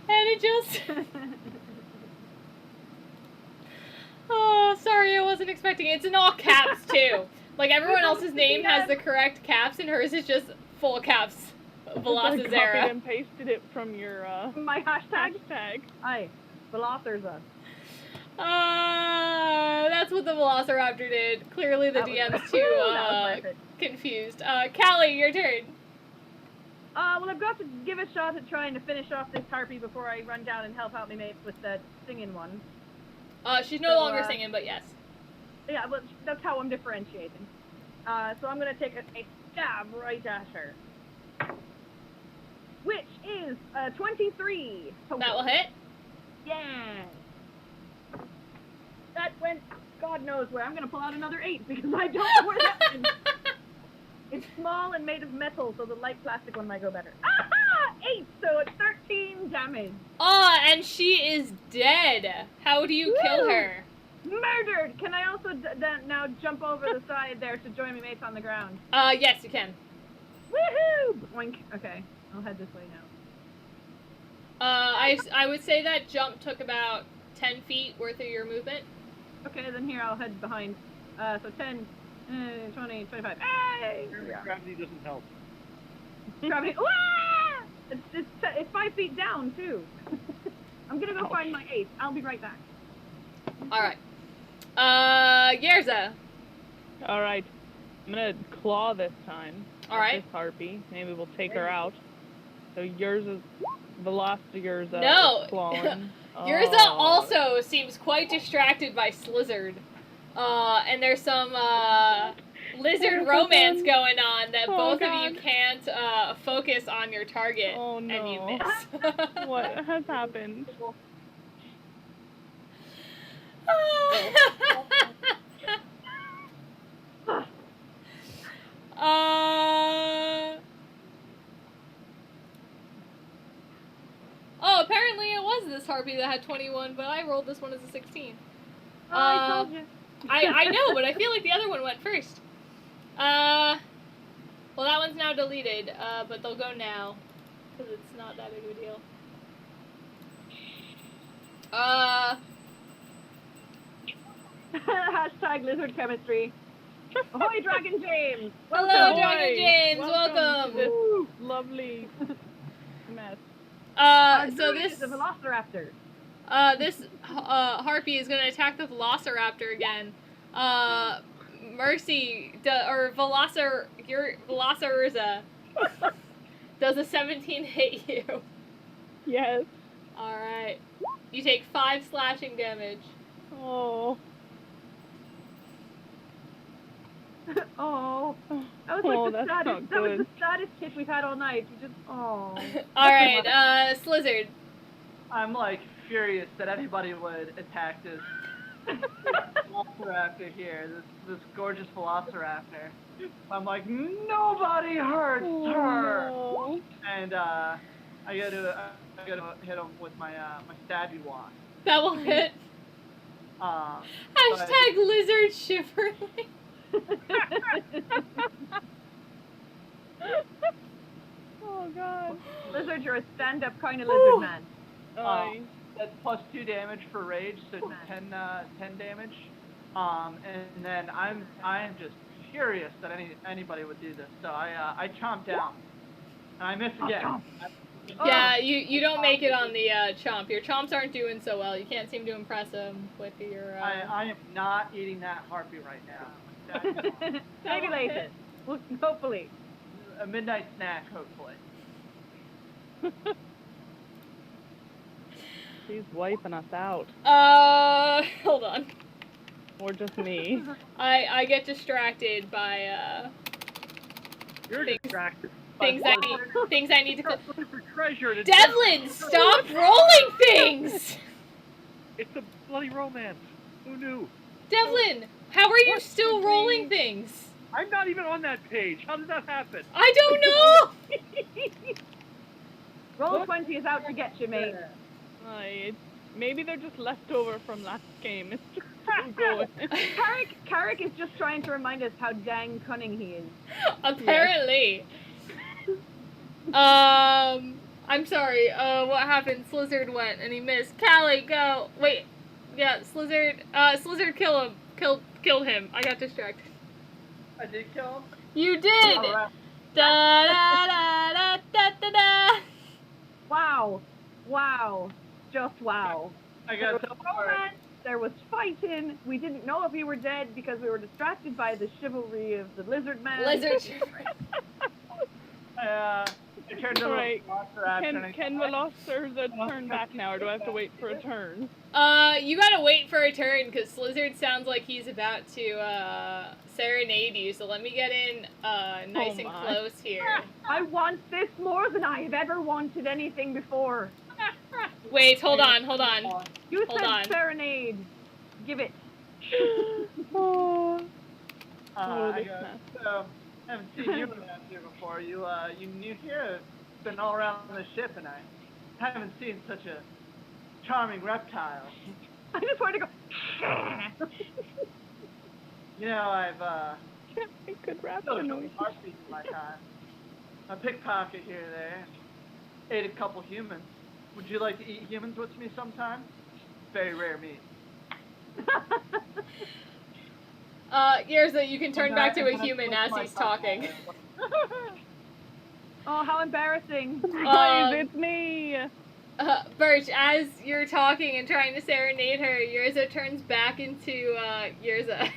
and it just... Oh, sorry, I wasn't expecting it. It's in all caps, too. Like, everyone else's name has the correct caps, and hers is just full caps. I copied Velocizera. and pasted it from your My hashtag? hashtag. Aye. Velociraptor. That's what the Velociraptor did. Clearly the That was- DM's that too was worth it. confused. Callie, your turn. Well, I've got to give a shot at trying to finish off this harpy before I run down and help out my mates with the singing one. She's no So, longer singing, but yes. Yeah, but that's how I'm differentiating. So I'm going to take a stab right at her. Which is 23. Total. That will hit. Yeah. That went God knows where. I'm going to pull out another 8 because I don't know where that went. It's small and made of metal, so the light plastic one might go better. Aha! 8, so it's 13 damage. And she is dead. How do you kill Woo! her? Murdered! Can I also now jump over the side there to join my mates on the ground? Yes, you can. Woohoo! Boink. Okay, I'll head this way now. I would say that jump took about 10 feet worth of your movement. Okay, then here I'll head behind. So 10, 20, 25. Hey! Gravity doesn't help. Gravity. Wah! It's 5 feet down, too. I'm gonna go find my 8. I'll be right back. Alright. Yerza. Alright. I'm gonna claw this time. Alright. This harpy. Maybe we'll take her out. So yours is Velocity Yerza No. is clawing. Yerza Oh. also seems quite distracted by Slizzard. And there's some lizard romance going on that both of you can't focus on your target, Oh, and you no. miss. What has happened? Oh, apparently it was this harpy that had 21, but I rolled this one as a 16. I told you. I know, but I feel like the other one went first. Well, that one's now deleted, but they'll go now, because it's not that big of a deal. Hashtag lizard chemistry. Ahoy, Dragon James! Hello, Welcome. Dragon James, Welcome to this welcome! lovely mess. So Druid this, is a velociraptor. this harpy is going to attack the Velociraptor again. Mercy, or Velociraptor, does a 17 hit you? Yes. Alright. You take 5 slashing damage. Oh. Oh. That was Oh, like the that's not saddest. That was good. the saddest hit we've had all night. You just Alright, Slizzard. I'm like furious that anybody would attack this velociraptor here, this gorgeous velociraptor. I'm like, nobody hurts her, Oh. and I gotta hit him with my my stabby wand. That will hit. Hashtag lizard shiverly. Oh god. Lizard, you're a stand-up kind of lizard man. Aye. That's plus 2 damage for rage, so 10 damage. And then I'm just furious that anybody would do this. So I chomp down, and I miss again. Yeah, you don't make it on the chomp. Your chomps aren't doing so well. You can't seem to impress them with your... I am not eating that harpy right now. Maybe later. Well, hopefully. A midnight snack, hopefully. She's wiping us out. Hold on. Or just me. I get distracted by You're distracted. things I need to You're looking for treasure. To Devlin, stop rolling things! It's a bloody romance. Who knew? Devlin, how are you still rolling things? I'm not even on that page. How did that happen? I don't know! Roll 20 is out to get you, mate. Maybe they're just left over from last game. It's just still going. Carrick is just trying to remind us how dang cunning he is. Apparently. I'm sorry, what happened? Slizzard went and he missed. Callie, go! Wait. Yeah, Slizzard killed him. I got distracted. I did kill him? You did! All right. Da da da da da da da! Wow. Wow. Just wow. I There got was so far. romance, there was fighting. We didn't know if he were dead because we were distracted by the chivalry of the lizard man. Lizard. It turned into Alright. a monster action. Can Velociraptor turn back now, or do I have to wait for a turn? You gotta wait for a turn, because Slizzard sounds like he's about to, serenade you, so let me get in, nice and my. close here. I want this more than I have ever wanted anything before. Wait, hold on. You Hold said on. serenade. Give it. Oh, I this go, mess. so, haven't seen you around here before. You new here? Been all around the ship, and I haven't seen such a charming reptile. I just wanted to go. You know, I've I could wrap the killed noise. some Harpies in my time. A pickpocket here and there. Ate a couple humans. Would you like to eat humans with me sometime? Very rare meat. Yerza, you can turn back to a human as he's talking. Oh, how embarrassing. Guys, it's me! Birch, as you're talking and trying to serenade her, Yerza turns back into, Yerza.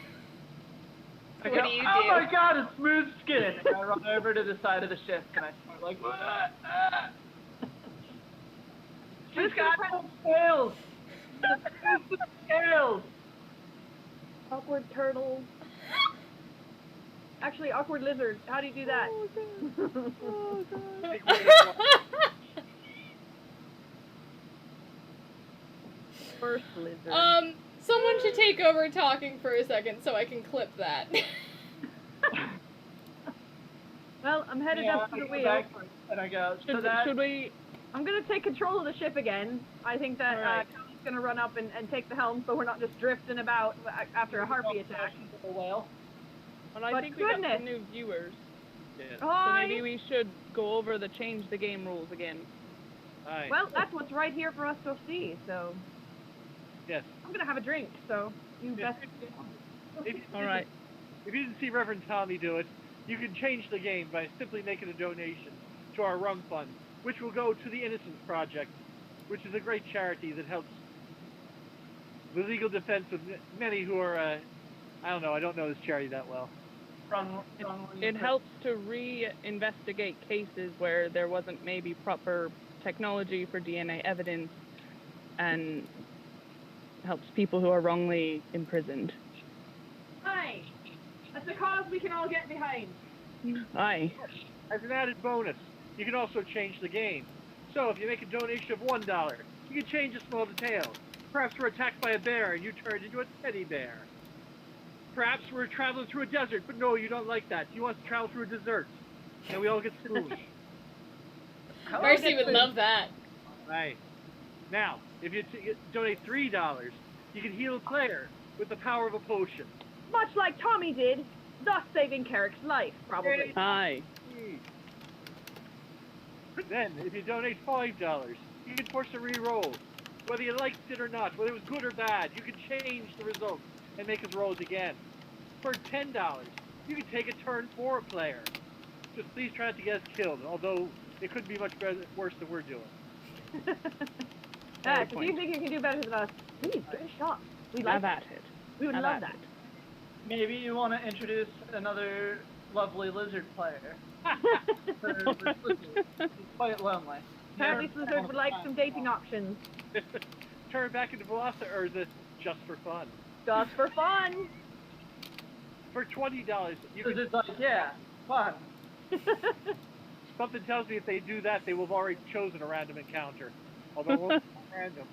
I What go, do you oh do? my god, it's smooth skin! And I run over to the side of the ship and I start like, she's got no scales! The scales! Awkward turtle. Actually, awkward lizard. How do you do that? Oh, God. First lizard. Someone should take over talking for a second so I can clip that. Well, I'm headed Yeah, up to I the go wheel. backwards and I go, so Should we... I'm gonna take control of the ship again. I think that Alright. Callie's gonna run up and take the helm so we're not just drifting about after a harpy attack. The whale. Well, I But think we got goodness. some new viewers. Yeah. So Hi. maybe we should go over the change the game rules again. Aye. Well, that's what's right here for us to see, so Yes. I'm gonna have a drink, so you Yeah. best If you, Alright. If you didn't see Reverend Tommy do it, you can change the game by simply making a donation to our rum fund, which will go to the Innocence Project, which is a great charity that helps the legal defense of many who are, I don't know, I don't know this charity that well. It helps to re-investigate cases where there wasn't maybe proper technology for DNA evidence, and helps people who are wrongly imprisoned. Hi. That's a cause we can all get behind. Aye. As an added bonus, you can also change the game. So if you make a donation of $1, you can change a small detail. Perhaps we're attacked by a bear and you turned into a teddy bear. Perhaps we're traveling through a desert, but no, you don't like that. You want to travel through a dessert. And we all get spoons. Mercy would love that. Right. Now, if you donate $3, you can heal a player with the power of a potion. Much like Tommy did, thus saving Carrick's life, probably. Aye. Then, if you donate $5, you can force a re-roll. Whether you liked it or not, whether it was good or bad, you can change the result and make us roll it again. For $10, you can take a turn for a player. Just please try not to get us killed, although it could be much better, worse than we're doing. If you think you can do better than us, please give it a shot. We'd like Have that. at it. We would Have love at that. Maybe you want to introduce another lovely lizard player. He's quite lonely. Apparently Slizzard would like some dating options. Turn it back into Velociraptor, or is it just for fun? Just for fun. For $20, you can... Lizard's like, yeah, fun. Something tells me if they do that, they will have already chosen a random encounter. Although it won't be random.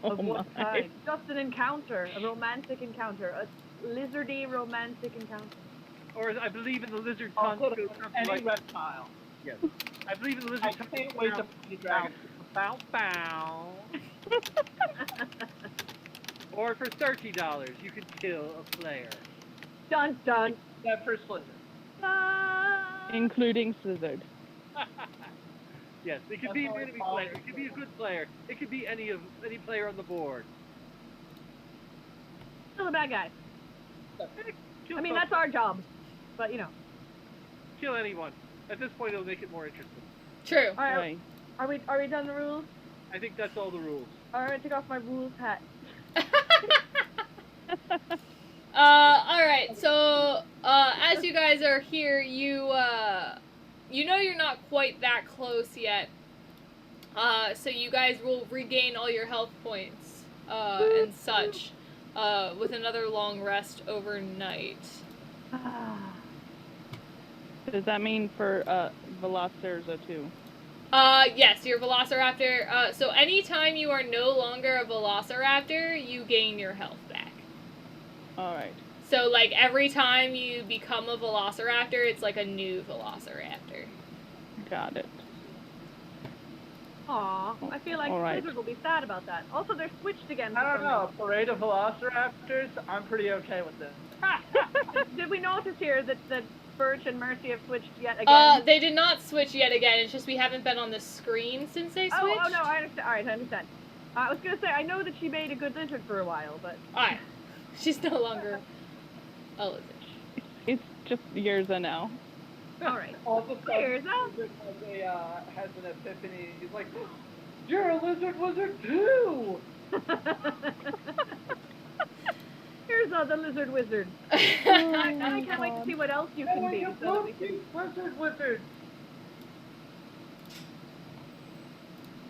Of Oh what my. kind? Just an encounter, a romantic encounter, a lizardy romantic encounter. or I believe in the lizard I'll tongue. put it goes on something any like, reptile. yes. I believe in the lizard I tongue. can't wait to find a dragon. Bow, bow. Or for $30, you can kill a player. Dun dun. That first lizard. Dun. Including Slizzard. Yes, it could That's be an how enemy I player. It could be a good player. It could be any player on the board. Still a bad guy. Kill I mean, some- that's our job. But, you know. kill anyone. At this point, it'll make it more interesting. True. All right. Right. Are we done the rules? I think that's all the rules. All right, take off my rules hat. Alright, so, as you guys are here, you know you're not quite that close yet. So you guys will regain all your health points, and such, with another long rest overnight. Does that mean for Velociraptor too? Yes, your Velociraptor, so anytime you are no longer a Velociraptor, you gain your health back. Alright. So, like, every time you become a Velociraptor, it's like a new Velociraptor. Got it. Aw, I feel like All right. Blizzard will be sad about that. Also, they're switched again. I don't know. A parade of velociraptors, I'm pretty okay with this. Did we notice here that Birch and Mercy have switched yet again? They did not switch yet again, it's just we haven't been on the screen since they switched. Oh, no, I understand. Alright, I understand. I was gonna say, I know that she made a good lizard for a while, but... Alright. She's no longer a lizard. It's just years now. Alright. All of a sudden, Here's a... lizard has an epiphany. He's like, "You're a lizard wizard too!" Here's the lizard wizard. I can't wait to see what else you can Oh, be. you So that we can... lizard wizard.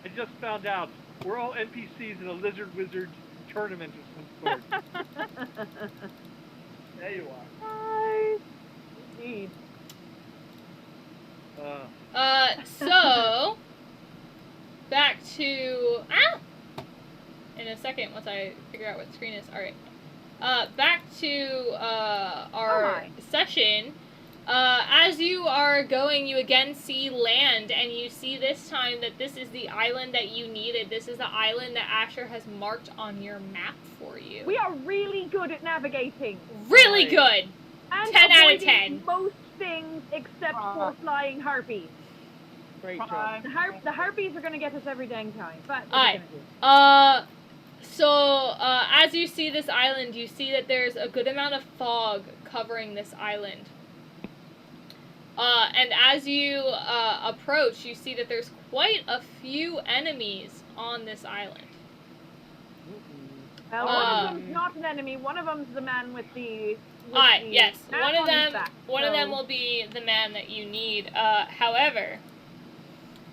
I just found out we're all NPCs in a lizard wizard tournament of some sort. There you are. Nice. Indeed. So back to in a second once I figure out what the screen is. Alright. Back to our session. As you are going, you again see land, and you see this time that this is the island that you needed. This is the island that Asher has marked on your map for you. We are really good at navigating. Really good! And 10 out of avoiding 10. most things except for flying harpies. Great job. The harpies are going to get us every dang time. But what Alright. are we So, as you see this island, you see that there's a good amount of fog covering this island. And as you approach, you see that there's quite a few enemies on this island. one of them's not an enemy. One of them's the man with the... Yes. map One of on his them. back, One of them so- will be the man that you need. However,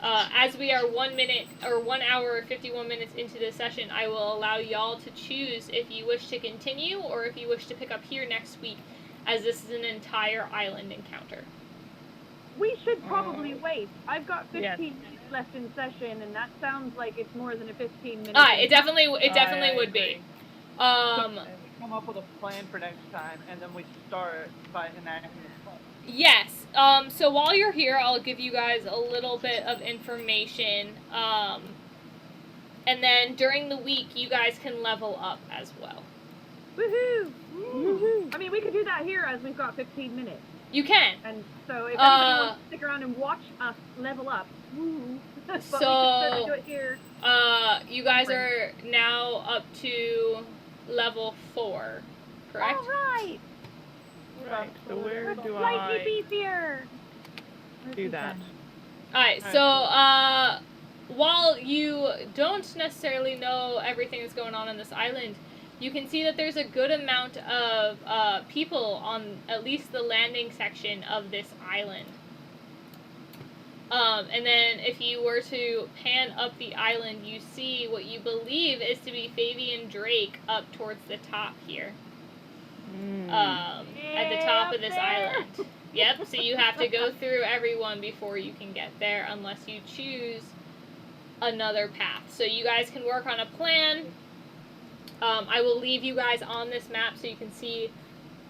as we are 1 minute or 1 hour 51 minutes into this session, I will allow y'all to choose if you wish to continue or if you wish to pick up here next week, as this is an entire island encounter. We should probably wait. I've got 15 Yes. minutes left in session, and that sounds like it's more than a 15 minute. It definitely I would agree. be. And we come up with a plan for next time, and then we start by enacting the plan. Yes. So while you're here, I'll give you guys a little bit of information. And then during the week, you guys can level up as well. Woohoo! Woohoo! I mean, we could do that here as we've got 15 minutes. You can. And so if anybody wants to stick around and watch us level up, woo. But we can certainly do it here. You guys are now up to level 4, correct? All right. Right. So where do Slightly I beefier. do that? Alright, so, while you don't necessarily know everything that's going on this island, you can see that there's a good amount of people on at least the landing section of this island. And then if you were to pan up the island, you see what you believe is to be Fabian Drake up towards the top here. At the top of this island. Yep, so you have to go through everyone before you can get there unless you choose another path. So you guys can work on a plan. I will leave you guys on this map so you can see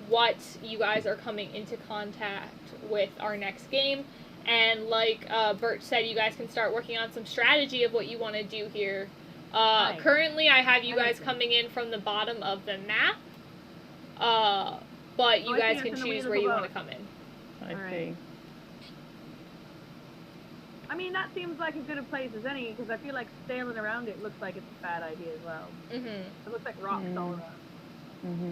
what you guys are coming into contact with our next game. And like Bert said, you guys can start working on some strategy of what you want to do here. Right. Currently, I have you guys coming in from the bottom of the map, but you guys can choose where you want to come in. I see. I mean, that seems like as good a place as any, because I feel like sailing around it looks like it's a bad idea as well. Mm-hmm. It looks like rocks all around. Mm-hmm.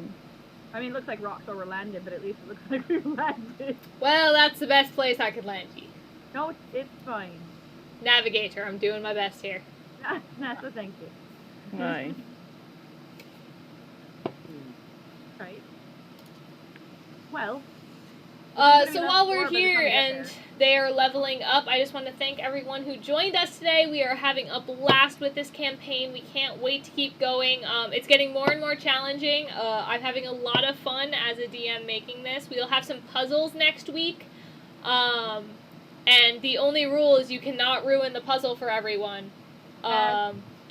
I mean, it looks like rocks all landed, but at least it looks like we've landed. Well, that's the best place I could land you. No, it's fine. Navigator, I'm doing my best here. Nessa, thank you. Right. Right. Well. So while we're here and they are leveling up, I just want to thank everyone who joined us today. We are having a blast with this campaign. We can't wait to keep going. It's getting more and more challenging. I'm having a lot of fun as a DM making this. We'll have some puzzles next week. And the only rule is you cannot ruin the puzzle for everyone.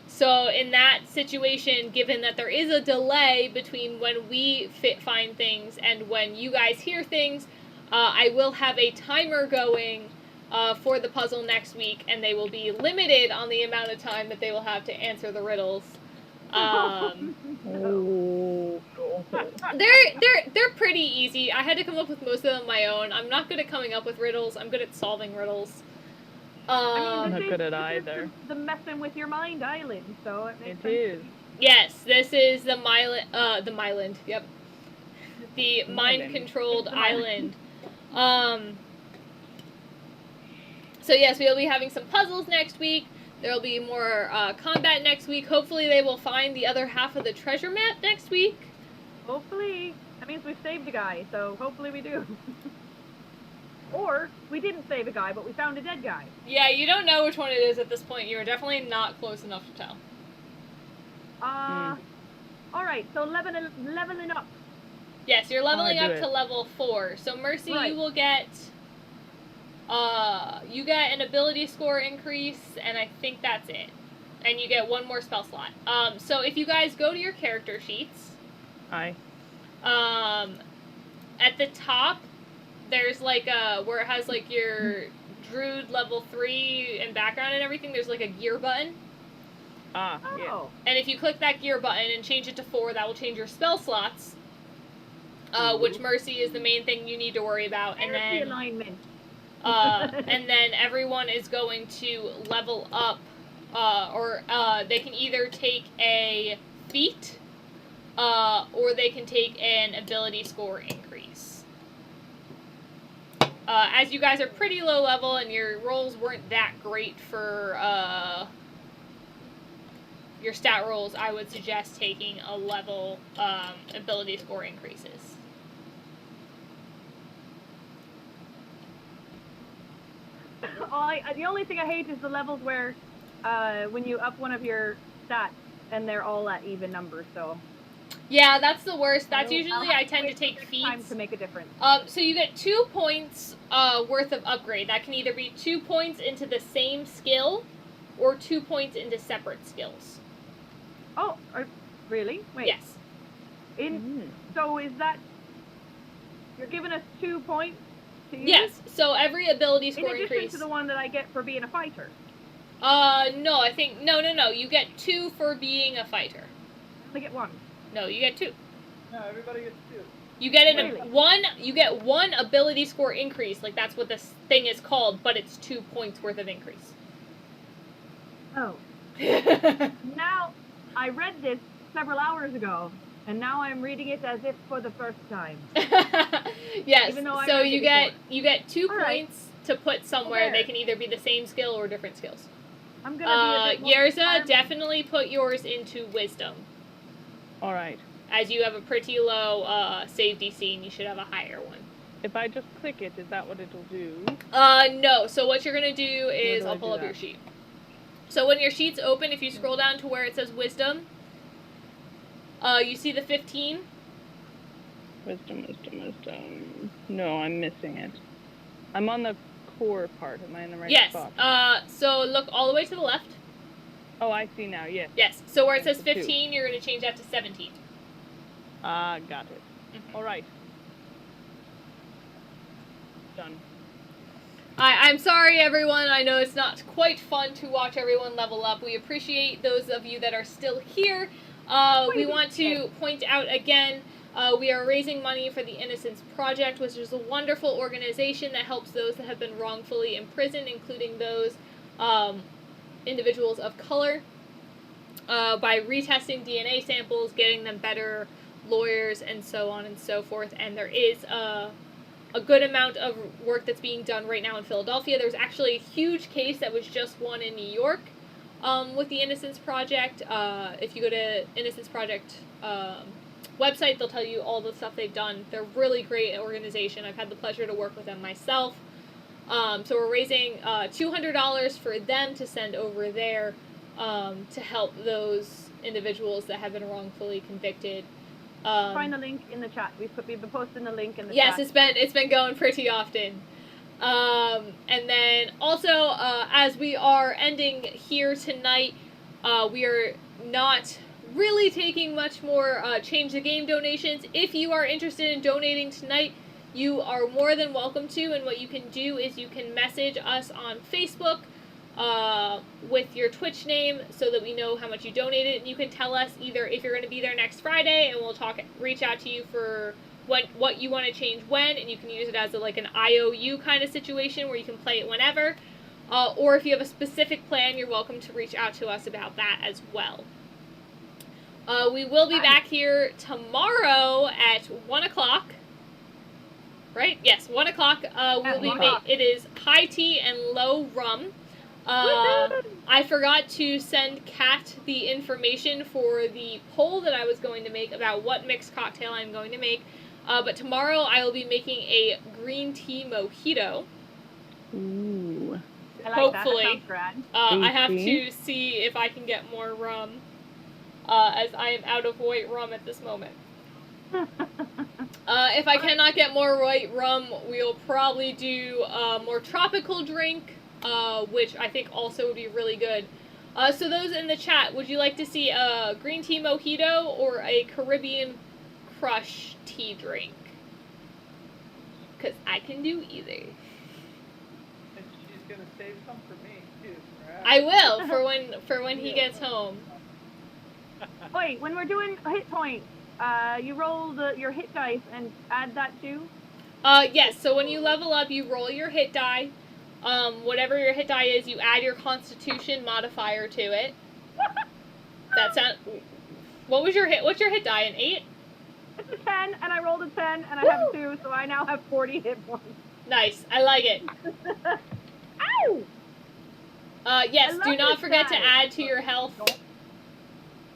So in that situation, given that there is a delay between when we find things and when you guys hear things, I will have a timer going for the puzzle next week, and they will be limited on the amount of time that they will have to answer the riddles. They're pretty easy. I had to come up with most of them on my own. I'm not good at coming up with riddles. I'm good at solving riddles. I mean, not good at either. The messing with your mind island, so it makes It sense. is. Yes, this is the Myland. Yep. The mind-controlled island. So yes, we'll be having some puzzles next week. There will be more combat next week. Hopefully they will find the other half of the treasure map next week. Hopefully. That means we've saved a guy, so hopefully we do. Or, we didn't save a guy, but we found a dead guy. Yeah, you don't know which one it is at this point. You're definitely not close enough to tell. Alright, so leveling up. Yes, you're leveling do up it. to level 4. So Mercy, Right. you will get you get an ability score increase, and I think that's it. And you get one more spell slot. So if you guys go to your character sheets, Aye. at the top, there's like where it has like your Druid level 3 and background and everything, there's like a gear button. Yeah. Oh. And if you click that gear button and change it to 4, that will change your spell slots. Which Mercy is the main thing you need to worry about. And There's the then alignment. and then everyone is going to level up, or they can either take a feat, or they can take an ability score increase. As you guys are pretty low level and your rolls weren't that great for your stat rolls, I would suggest taking a level ability score increases. The only thing I hate is the levels where when you up one of your stats and they're all at even numbers, so. Yeah, that's the worst. That's I'll usually have I tend to wait take next feats. time to make a difference. So you get 2 points worth of upgrade. That can either be 2 points into the same skill, or 2 points into separate skills. Oh, really? Wait. Yes. So is that you're giving us 2 points to use? Yes. So every ability In score addition increase. to the one that I get for being a fighter. No, I think no. You get 2 for being a fighter. I get 1. No, you get 2. No, everybody gets 2. You get Really? You get 1 ability score increase. Like that's what this thing is called, but it's 2 points worth of increase. Oh. Now, I read this several hours ago, and now I'm reading it as if for the first time. Yes. Even though I So read you it get 2 All right. points to put somewhere. there. They can either be the same skill or different skills. I'm gonna be a bit more Yerza, determined. definitely put yours into wisdom, All right. as you have a pretty low save DC, and you should have a higher one. If I just click it, is that what it'll do? No. So what you're gonna do is do I I'll pull do up your that? sheet. So when your sheet's open, if you scroll down to where it says wisdom, you see the 15. Wisdom. No, I'm missing it. I'm on the core part. Am I in the right Yes. spot? So look all the way to the left. Oh, I see now. Yes. Yes. So where it says That's the 2. 15, you're gonna change that to 17. Got it. All right. done. I'm sorry, everyone. I know it's not quite fun to watch everyone level up. We appreciate those of you that are still here. We want to point out again, we are raising money for the Innocence Project, which is a wonderful organization that helps those that have been wrongfully imprisoned, including those individuals of color, by retesting DNA samples, getting them better lawyers, and so on and so forth. And there is a good amount of work that's being done right now in Philadelphia. There's actually a huge case that was just won in New York with the Innocence Project. If you go to Innocence Project website, they'll tell you all the stuff they've done. They're a really great organization. I've had the pleasure to work with them myself. So we're raising $200 for them to send over there to help those individuals that have been wrongfully convicted. Find the link in the chat. We've been posting the link in the yes, chat. it's been going pretty often. And then also, as we are ending here tonight, we are not really taking much more Change the Game donations. If you are interested in donating tonight, you are more than welcome to, and what you can do is you can message us on Facebook with your Twitch name so that we know how much you donated, and you can tell us either if you're going to be there next Friday, and we'll reach out to you for what you want to change when, and you can use it as like an IOU kind of situation where you can play it whenever, or if you have a specific plan, you're welcome to reach out to us about that as well. We will be back here tomorrow at 1 o'clock. Right? Yes, 1 o'clock. It is high tea and low rum. I forgot to send Kat the information for the poll that I was going to make about what mixed cocktail I'm going to make. But tomorrow I will be making a green tea mojito. Ooh. I like Hopefully. That. I have to see if I can get more rum, as I am out of white rum at this moment. If I cannot get more white rum, we'll probably do a more tropical drink, which I think also would be really good. So those in the chat, would you like to see a green tea mojito or a Caribbean crush tea drink? Because I can do either. And she's gonna save some for me too, right? I will for when he gets home. Wait, when we're doing hit points, you roll your hit dice and add that too? Yes, so when you level up, you roll your hit die. Whatever your hit die is, you add your constitution modifier to it. What's your hit die, an 8? It's a 10, and I rolled a 10, and I have a 2, so I now have 40 hit points. Nice, I like it. Ow! Yes, do not forget to add to your health.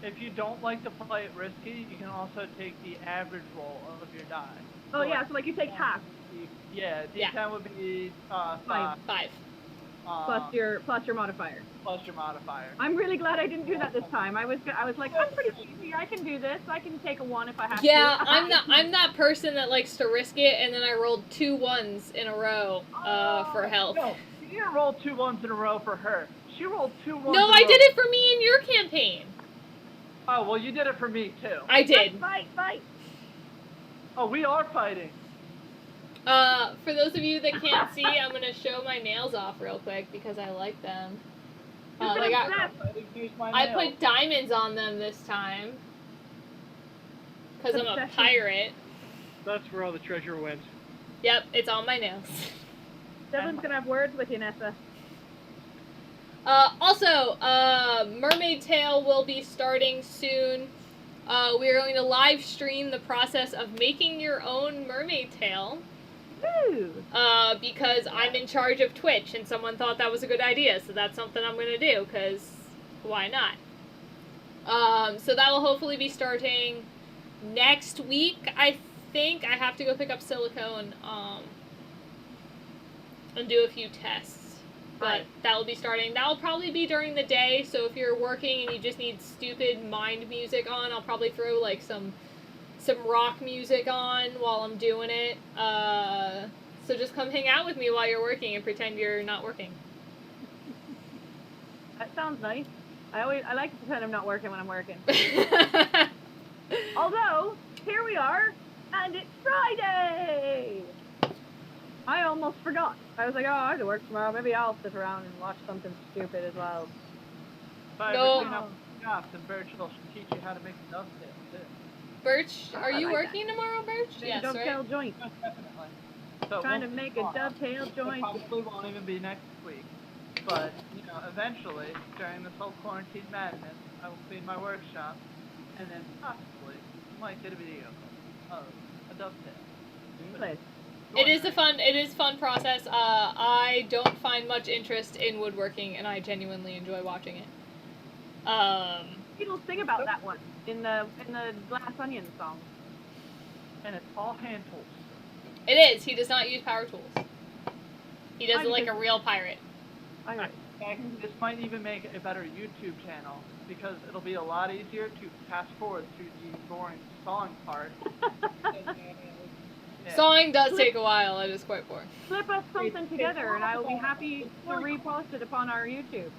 If you don't like to play it risky, you can also take the average roll of your die. Oh yeah, so like you take half. Yeah, D10 would be 5. 5. Plus your modifier. Plus your modifier. I'm really glad I didn't do that this time. I was like, I'm pretty easy. I can do this. I can take a 1 if I have to. Yeah, I'm that person that likes to risk it, and then I rolled 2 1s in a row for health. No, you didn't roll 2 1s in a row for her. She rolled 2 1s. No, I did it for me in your campaign. Oh, well, you did it for me, too. I did. Fight. Oh, we are fighting. For those of you that can't see, I'm going to show my nails off real quick because I like them. I put diamonds on them this time because I'm a pirate. That's where all the treasure went. Yep, it's on my nails. Devlin's going to have words with you, Nessa. Also, Mermaid Tale will be starting soon. We are going to live stream the process of making your own Mermaid Tale. Woo! Because I'm in charge of Twitch, and someone thought that was a good idea, so that's something I'm going to do, because why not? So that will hopefully be starting next week, I think. I have to go pick up silicone, and do a few tests. But that will be starting. That will probably be during the day, so if you're working and you just need stupid mind music on, I'll probably throw, like, some rock music on while I'm doing it. So just come hang out with me while you're working and pretend you're not working. That sounds nice. I like to pretend I'm not working when I'm working. Although, here we are, and it's Friday! I almost forgot. I was like, oh, I have to work tomorrow. Maybe I'll sit around and watch something stupid as well. But No. clean up shops, and Birch will teach you how to make a dovetail too. Birch, Oh, are I you like working tomorrow, Birch? Yes, Dovetail right? joint. Most definitely. So it Trying to won't make be a tomorrow. dovetail It joint. probably won't even be next week. But, eventually, during this whole quarantine madness, I will clean my workshop, and then possibly you might get a video of a dovetail. Place. It is a fun process. I don't find much interest in woodworking, and I genuinely enjoy watching it. People sing about that one in the Glass Onion song. And it's all hand tools. It is. He does not use power tools. He does it like a real pirate. I know. This might even make a better YouTube channel, because it'll be a lot easier to fast forward through the boring sawing part. Yeah. Sawing does take a while. It is quite boring. Flip us something together, and I will be happy to repost it upon our YouTube.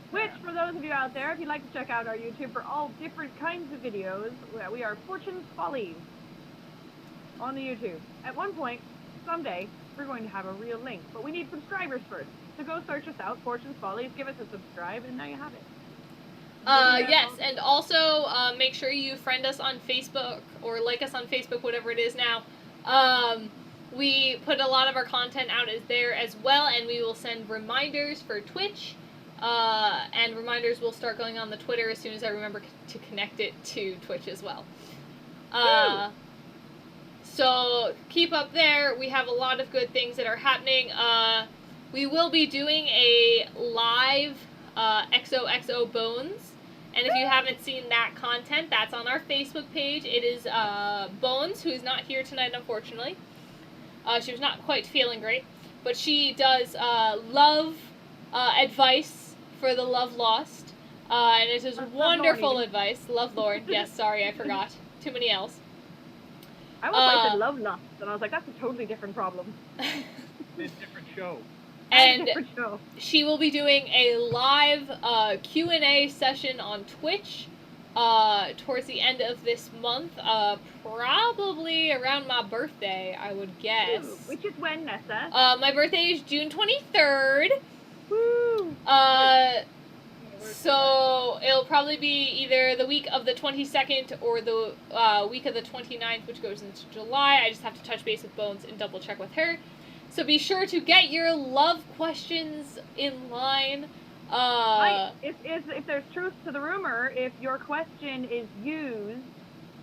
Which, for those of you out there, if you'd like to check out our YouTube for all different kinds of videos, we are Fortune's Folly on the YouTube. At one point, someday, we're going to have a real link, but we need subscribers first. So go search us out, Fortune's Follies, give us a subscribe, and now you have it. Yes, and also make sure you friend us on Facebook or like us on Facebook, whatever it is now. We put a lot of our content out as there as well, and we will send reminders for Twitch. And reminders will start going on the Twitter as soon as I remember to connect it to Twitch as well. So keep up there. We have a lot of good things that are happening. We will be doing a live XOXO Bones. And if you haven't seen that content, that's on our Facebook page. It is Bones, who is not here tonight, unfortunately. She was not quite feeling great. But she does love advice for the love lost. And it is wonderful advice. Love Lord. Yes, sorry, I forgot. Too many L's. I almost said love lust, and I was like, that's a totally different problem. It's a different show. And she will be doing a live Q&A session on Twitch towards the end of this month, probably around my birthday, I would guess. Ooh, which is when, Nessa? My birthday is June 23rd. Woo! So it'll probably be either the week of the 22nd or the week of the 29th, which goes into July. I just have to touch base with Bones and double check with her. So be sure to get your love questions in line. If there's truth to the rumor, if your question is used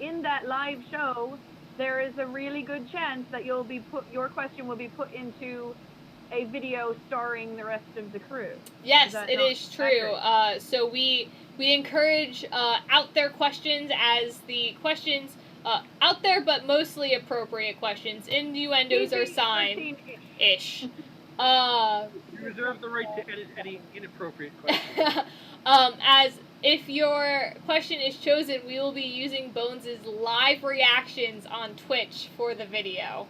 in that live show, there is a really good chance that your question will be put into a video starring the rest of the crew. Yes, it is true. So we encourage out there questions, as the questions out there, but mostly appropriate questions. Innuendos are sign-ish. You reserve the right to edit any inappropriate questions. As if your question is chosen, we will be using Bones' live reactions on Twitch for the video.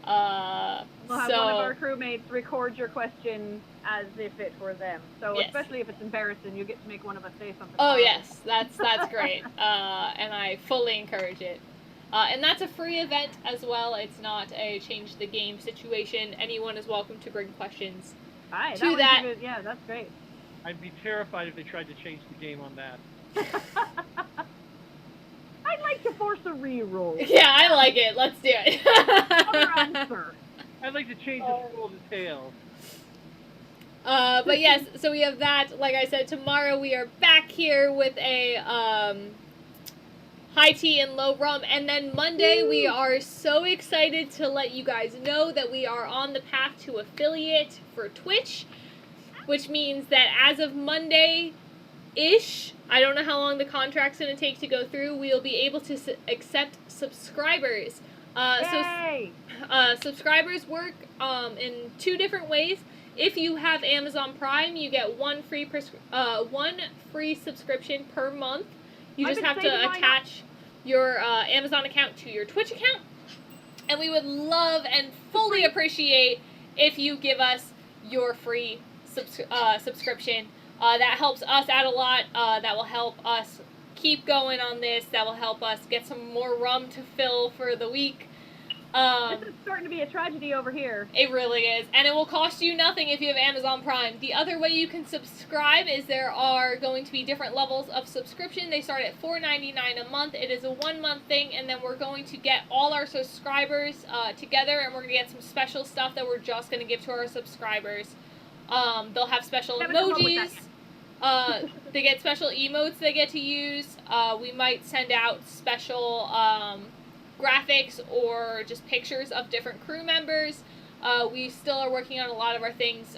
We'll have one of our crewmates record your question as if it were them. So yes. Especially if it's embarrassing, you get to make one of us say something. Oh yes, that's great, and I fully encourage it. And that's a free event as well. It's not a change the game situation. Anyone is welcome to bring questions to that. Yeah, that's great. I'd be terrified if they tried to change the game on that. I'd like to force a re-roll. Yeah, I like it. Let's do it. I'd like to change the scroll to tails. But yes, so we have that. Like I said, tomorrow we are back here with a high tea and low rum. And then Monday, we are so excited to let you guys know that we are on the path to affiliate for Twitch, which means that as of Monday-ish, I don't know how long the contract's going to take to go through, we'll be able to accept subscribers. Subscribers work in two different ways. If you have Amazon Prime, you get one free subscription per month. You just have to attach your Amazon account to your Twitch account. And we would love and fully appreciate if you give us your free subscription. That helps us out a lot. That will help us keep going on this. That will help us get some more rum to fill for the week. This is starting to be a tragedy over here. It really is. And it will cost you nothing if you have Amazon Prime. The other way you can subscribe is there are going to be different levels of subscription. They start at $4.99 a month. It is a 1-month thing, and then we're going to get all our subscribers together, and we're going to get some special stuff that we're just going to give to our subscribers. They'll have special emojis. They get special emotes they get to use. We might send out special graphics or just pictures of different crew members. We still are working on a lot of our things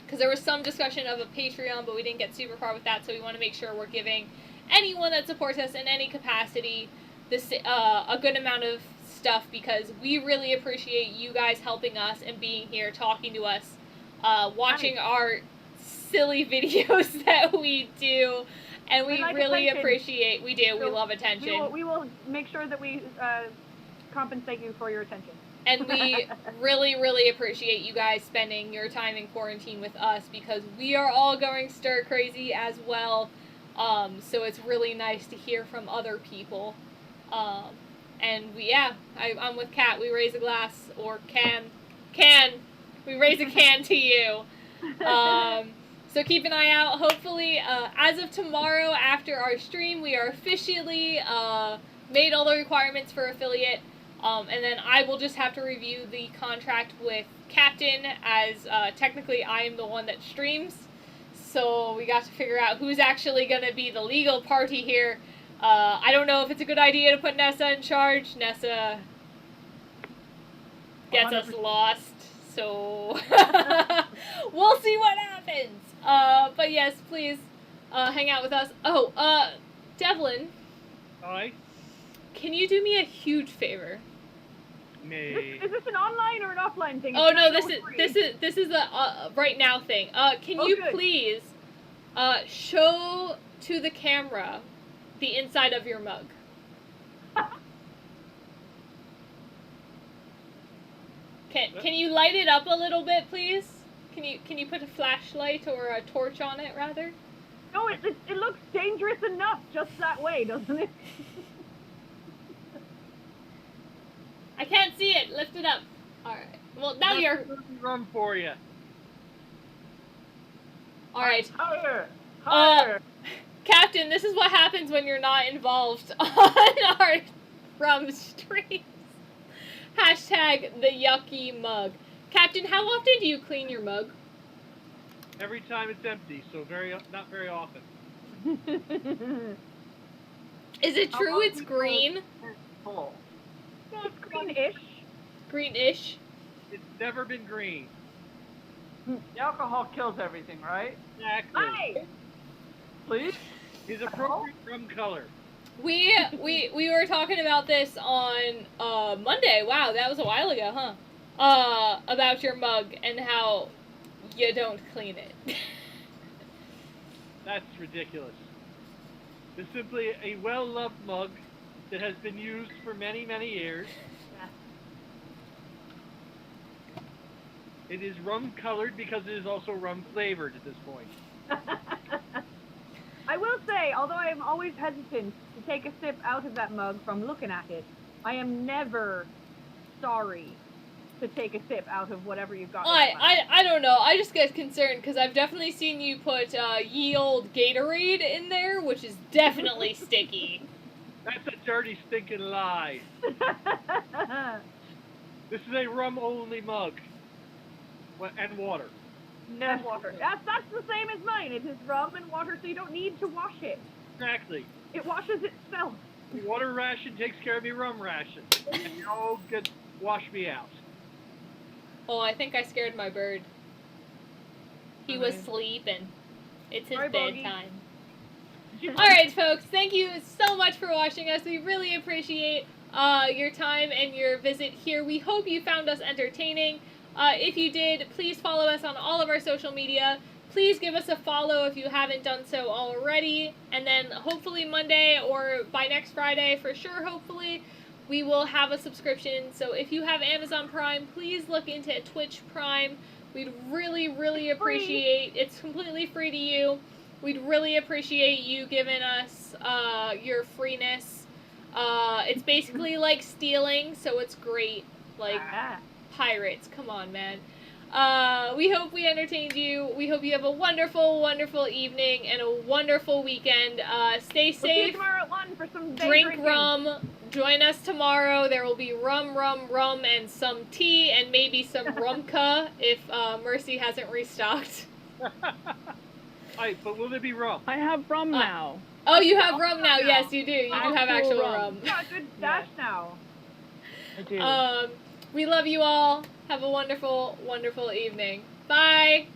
because there was some discussion of a Patreon, but we didn't get super far with that, so we want to make sure we're giving anyone that supports us in any capacity this a good amount of stuff, because we really appreciate you guys helping us and being here, talking to us, watching our silly videos that we do. And we like really appreciate, we love attention. We will make sure that we compensate you for your attention. And we really, really appreciate you guys spending your time in quarantine with us, because we are all going stir crazy as well. So it's really nice to hear from other people. And I'm with Kat. We raise a glass, or we raise a can to you. So keep an eye out. Hopefully, as of tomorrow after our stream, we are officially made all the requirements for affiliate. And then I will just have to review the contract with Captain, as technically I am the one that streams. So we got to figure out who's actually going to be the legal party here. I don't know if it's a good idea to put Nessa in charge. Nessa gets 100%. Us lost. So we'll see what happens. But yes, please hang out with us. Oh, Devlin. Hi. Can you do me a huge favor? Me. Is this an online or an offline thing? Oh no, this is a right now thing. Can you please show to the camera the inside of your mug? Can you light it up a little bit, please? Can you put a flashlight or a torch on it, rather? No, it looks dangerous enough just that way, doesn't it? I can't see it. Lift it up. All right. Well, now you're. Run for you. All right. Higher. Captain, this is what happens when you're not involved on our Rum streams. Hashtag the yucky mug. Captain, how often do you clean your mug? Every time it's empty, so not very often. Is it true it's green? Full. Yeah, it's greenish. Greenish? It's never been green. The alcohol kills everything, right? Exactly. Hey! Please? It's appropriate rum color. We were talking about this on Monday. Wow, that was a while ago, huh? About your mug and how you don't clean it. That's ridiculous. It's simply a well-loved mug that has been used for many, many years. It is rum-colored because it is also rum-flavored at this point. I will say, although I am always hesitant to take a sip out of that mug from looking at it, I am never sorry to take a sip out of whatever you've got. I don't know. I just get concerned because I've definitely seen you put ye old Gatorade in there, which is definitely sticky. That's a dirty, stinking lie. This is a rum-only mug. And water. No water. That's the same as mine. It is rum and water, so you don't need to wash it. Exactly. It washes itself. The water ration takes care of your rum ration. And you're all good. Wash me out. Oh, I think I scared my bird. He was sleeping. It's his bedtime. Alright, folks, thank you so much for watching us. We really appreciate your time and your visit here. We hope you found us entertaining. If you did, please follow us on all of our social media. Please give us a follow if you haven't done so already. And then hopefully Monday or by next Friday, for sure, hopefully, we will have a subscription. So if you have Amazon Prime, please look into Twitch Prime. We'd really, really appreciate, it's completely free to you. We'd really appreciate you giving us your freeness. It's basically like stealing, so it's great. Like Ah. pirates. Come on, man. We hope we entertained you. We hope you have a wonderful, wonderful evening and a wonderful weekend. Stay We'll see you safe. tomorrow at 1 for some day Drink drinking. rum. Join us tomorrow. There will be rum, and some tea, and maybe some rumka if Mercy hasn't restocked. Alright, but will there be rum? I have rum now. Oh, you have rum now. Yes, you do. You do have actual rum. You got a good stash now. I do. We love you all. Have a wonderful, wonderful evening. Bye.